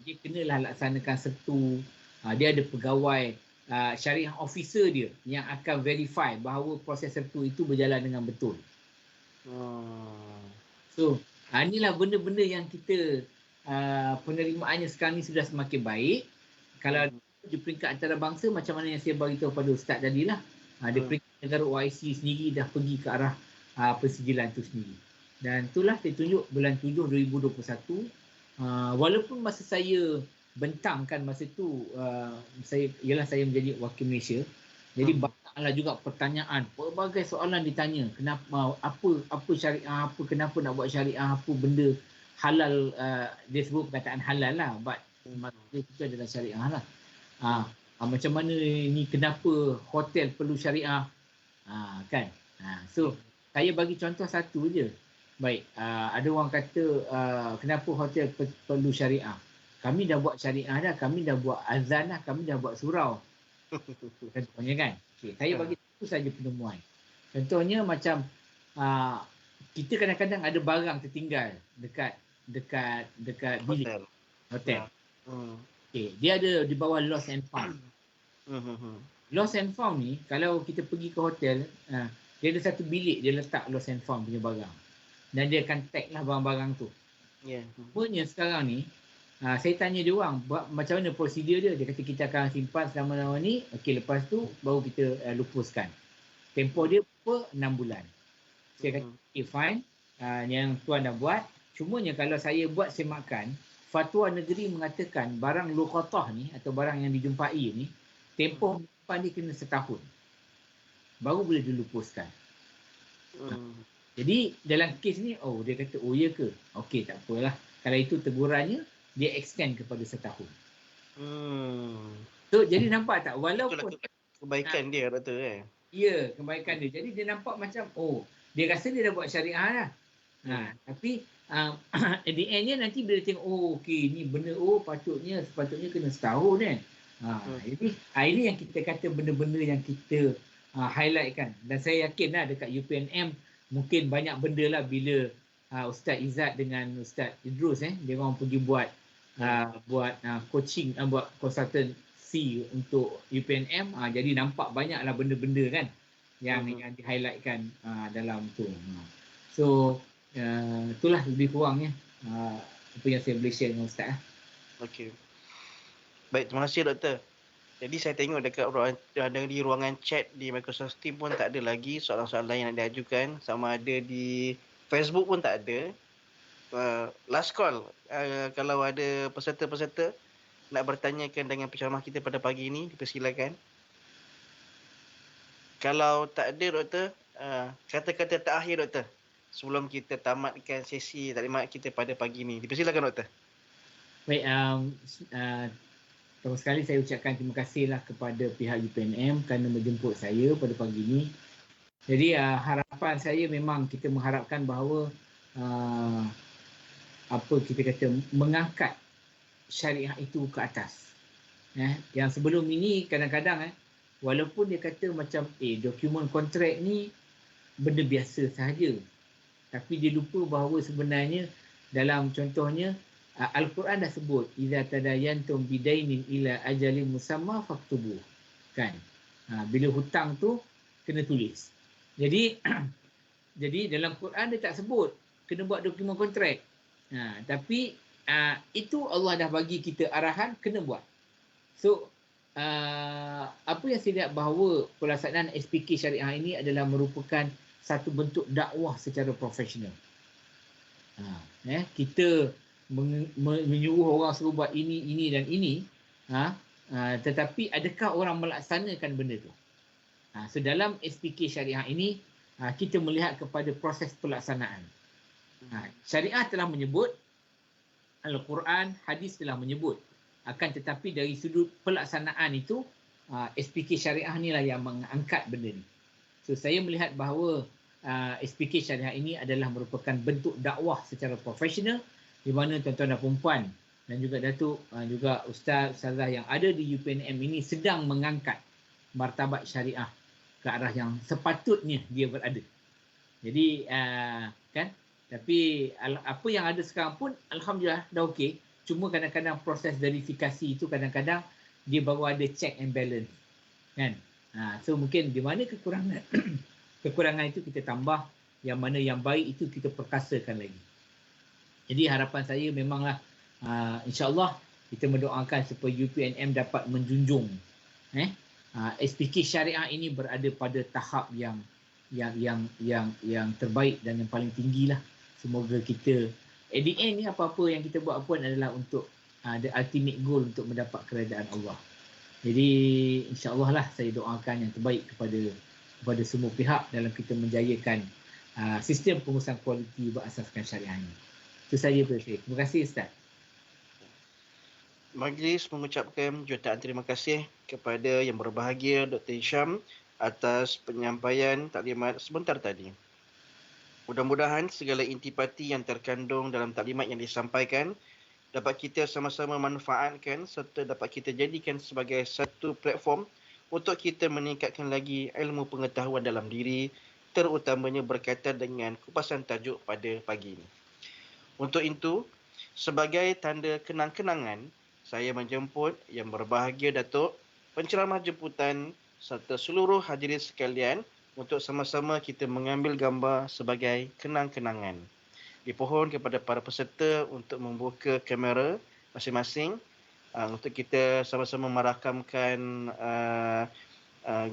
Speaker 3: Dia kenalah laksanakan sertu. Dia ada pegawai syariah officer dia yang akan verify bahawa proses sertu itu berjalan dengan betul. So inilah benda-benda yang kita penerimaannya sekarang ni sudah semakin baik. Kalau di peringkat antarabangsa, macam mana yang saya beritahu pada Ustaz tadi lah, di peringkat negara OIC sendiri dah pergi ke arah persijilan tu sendiri. Dan itulah saya tunjuk bulan 7 2021. Walaupun masa saya bentangkan masa tu, saya menjadi wakil Malaysia. Jadi banyaklah juga pertanyaan, pelbagai soalan ditanya. Kenapa, apa syariah, kenapa nak buat syariah, apa benda halal, dia sebut perkataan halal lah, but maksudnya itu adalah syariah lah. Macam mana ni, kenapa hotel perlu syariah, kan. So saya bagi contoh satu je. Baik, ada orang kata kenapa hotel perlu syariah. Kami dah buat syariah dah, kami dah buat azan dah, kami dah buat surau. Contohnya kan. Saya bagi itu saja penemuan. Contohnya macam kita kadang-kadang ada barang tertinggal dekat bilik hotel. Dia ada di bawah lost and found. Lost and found ni, kalau kita pergi ke hotel, dia ada satu bilik dia letak lost and found punya barang. Dan dia akan tag lah barang-barang tu. Sebenarnya sekarang ni, saya tanya dia orang, macam mana prosedur dia? Dia kata kita akan simpan selama-lama ni, okey, lepas tu baru kita lupuskan. Tempoh dia 6 bulan. Saya kata, okay, fine, yang tuan dah buat. Cumanya kalau saya buat semakan, fatwa negeri mengatakan barang luqatah ni, atau barang yang dijumpai ni, tempoh simpan dia kena setahun. Baru boleh dilupuskan. Jadi dalam kes ni, dia kata, ya ke? Okey, tak apalah. Kalau itu tegurannya, dia extend kepada setahun. So jadi nampak tak, walaupun
Speaker 1: kebaikan dia doktor
Speaker 3: ya, kebaikan dia. Jadi dia nampak macam dia rasa dia dah buat syariah dah. Tapi at the end-nya nanti bila dia tengok okey ni benda sepatutnya kena setahun kan. Jadi ini yang kita kata benda-benda yang kita highlightkan. Dan saya yakinlah dekat UPNM mungkin banyak benda lah bila Ustaz Izzat dengan Ustaz Idrus dia orang pergi buat coaching, buat consultancy untuk UPNM, jadi nampak banyaklah benda-benda kan yang di-highlightkan dalam tu. So itulah lebih kurangnya apa yang saya boleh share dengan Ustaz.
Speaker 1: Okey. Baik, terima kasih doktor. Jadi saya tengok dekat di ruangan chat di Microsoft Teams pun tak ada lagi soalan-soalan yang nak diajukan, sama ada di Facebook pun tak ada. Last call, kalau ada peserta-peserta nak bertanyakan dengan penceramah kita pada pagi ini, dipersilakan. Kalau tak ada doktor, kata-kata terakhir doktor sebelum kita tamatkan sesi taklimat kita pada pagi ini, dipersilakan doktor.
Speaker 3: Baik, Pertama sekali saya ucapkan terima kasihlah kepada pihak UPNM kerana menjemput saya pada pagi ini. Jadi harapan saya memang kita mengharapkan bahawa apa kita kata mengangkat syariah itu ke atas. Yang sebelum ini kadang-kadang walaupun dia kata macam dokumen kontrak ni benda biasa sahaja, tapi dia lupa bahawa sebenarnya dalam contohnya Al-Quran dah sebut idza tadayantum bidainin ila ajalin musamma faktubuh, kan. Bila hutang tu kena tulis. Jadi jadi dalam Quran dia tak sebut kena buat dokumen kontrak. Tapi itu Allah dah bagi kita arahan kena buat. So apa yang saya lihat bahawa pelaksanaan SPK syariah ini adalah merupakan satu bentuk dakwah secara profesional. Kita menyuruh orang suruh buat ini dan ini, tetapi adakah orang melaksanakan benda tu? So dalam SPK syariah ini kita melihat kepada proses pelaksanaan. Syariah telah menyebut, Al-Quran, hadis telah menyebut, akan tetapi dari sudut pelaksanaan itu SPK syariah inilah yang mengangkat benda ni. So saya melihat bahawa SPK syariah ini adalah merupakan bentuk dakwah secara profesional di mana tuan-tuan dan puan dan juga Datuk juga ustazah yang ada di UPNM ini sedang mengangkat martabat syariah ke arah yang sepatutnya dia berada. Jadi kan, tapi apa yang ada sekarang pun alhamdulillah dah okey. Cuma kadang-kadang proses verifikasi itu kadang-kadang dia baru ada check and balance, kan. So mungkin di mana kekurangan kekurangan itu kita tambah, yang mana yang baik itu kita perkasakan lagi. Jadi harapan saya memanglah insya-Allah kita mendoakan supaya UPNM dapat menjunjung SPK syariah ini berada pada tahap yang terbaik dan yang paling tinggilah. Semoga kita at the end ni apa-apa yang kita buat pun adalah untuk the ultimate goal untuk mendapat keredaan Allah. Jadi insya-Allah lah saya doakan yang terbaik kepada semua pihak dalam kita menjayakan sistem pengurusan kualiti berasaskan syariah ini. Itu saja Presiden. Terima kasih Ustaz.
Speaker 1: Majlis mengucapkan jutaan terima kasih kepada yang berbahagia Dr. Hisham atas penyampaian taklimat sebentar tadi. Mudah-mudahan segala intipati yang terkandung dalam taklimat yang disampaikan dapat kita sama-sama manfaatkan serta dapat kita jadikan sebagai satu platform untuk kita meningkatkan lagi ilmu pengetahuan dalam diri, terutamanya berkaitan dengan kupasan tajuk pada pagi ini. Untuk itu, sebagai tanda kenang-kenangan, saya menjemput yang berbahagia Datuk, penceramah jemputan serta seluruh hadirin sekalian untuk sama-sama kita mengambil gambar sebagai kenang-kenangan. Dipohon kepada para peserta untuk membuka kamera masing-masing untuk kita sama-sama merakamkan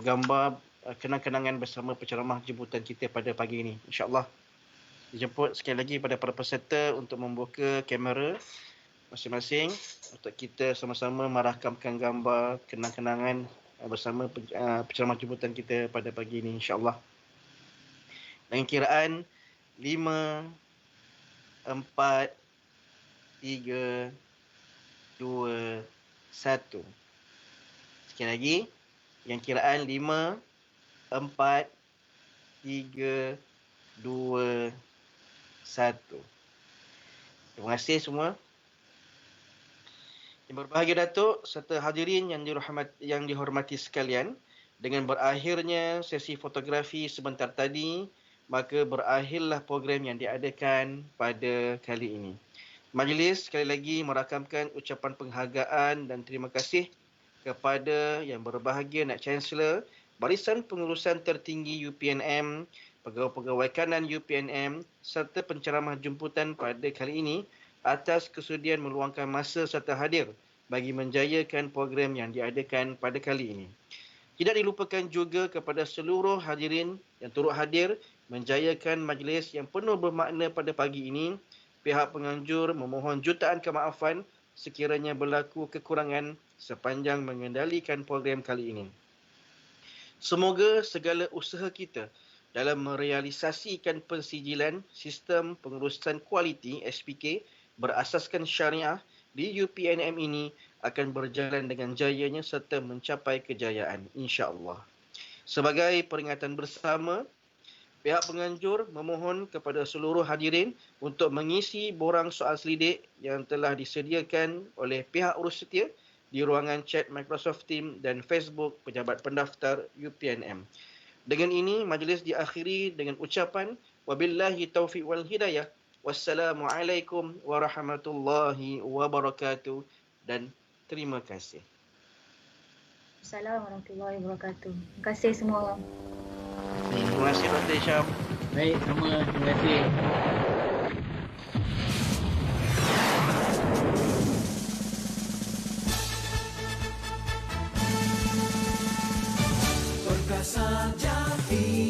Speaker 1: gambar kenang-kenangan bersama penceramah jemputan kita pada pagi ini. InsyaAllah. Dijemput sekali lagi pada para peserta untuk membuka kamera masing-masing untuk kita sama-sama merakamkan gambar kenang-kenangan bersama penceramah jemputan kita pada pagi ini, insya-Allah. Dengan kiraan 5, 4, 3, 2, 1. Sekali lagi, yang kiraan 5, 4, 3, 2, 1. Terima kasih semua. Yang berbahagia Datuk serta hadirin yang dihormati sekalian, dengan berakhirnya sesi fotografi sebentar tadi, maka berakhirlah program yang diadakan pada kali ini. Majlis sekali lagi merakamkan ucapan penghargaan dan terima kasih kepada yang berbahagia Nak Chancellor, Barisan Pengurusan Tertinggi UPNM, pegawai-pegawai kanan UPNM serta penceramah jemputan pada kali ini atas kesudian meluangkan masa serta hadir bagi menjayakan program yang diadakan pada kali ini. Tidak dilupakan juga kepada seluruh hadirin yang turut hadir menjayakan majlis yang penuh bermakna pada pagi ini. Pihak penganjur memohon jutaan kemaafan sekiranya berlaku kekurangan sepanjang mengendalikan program kali ini. Semoga segala usaha kita dalam merealisasikan pensijilan sistem pengurusan kualiti SPK berasaskan syariah di UPNM ini akan berjalan dengan jayanya serta mencapai kejayaan, insya-Allah. Sebagai peringatan bersama, pihak penganjur memohon kepada seluruh hadirin untuk mengisi borang soal selidik yang telah disediakan oleh pihak urus setia di ruangan chat Microsoft Teams dan Facebook pejabat pendaftar UPNM. Dengan ini, majlis diakhiri dengan ucapan wabillahi taufiq wal hidayah. Wassalamualaikum warahmatullahi wabarakatuh dan terima kasih.
Speaker 4: Assalamualaikum warahmatullahi wabarakatuh. Terima kasih semua.
Speaker 1: Terima kasih Dr. Hisham.
Speaker 3: Baik, sama. Terima kasih.
Speaker 5: Perkasa Jati.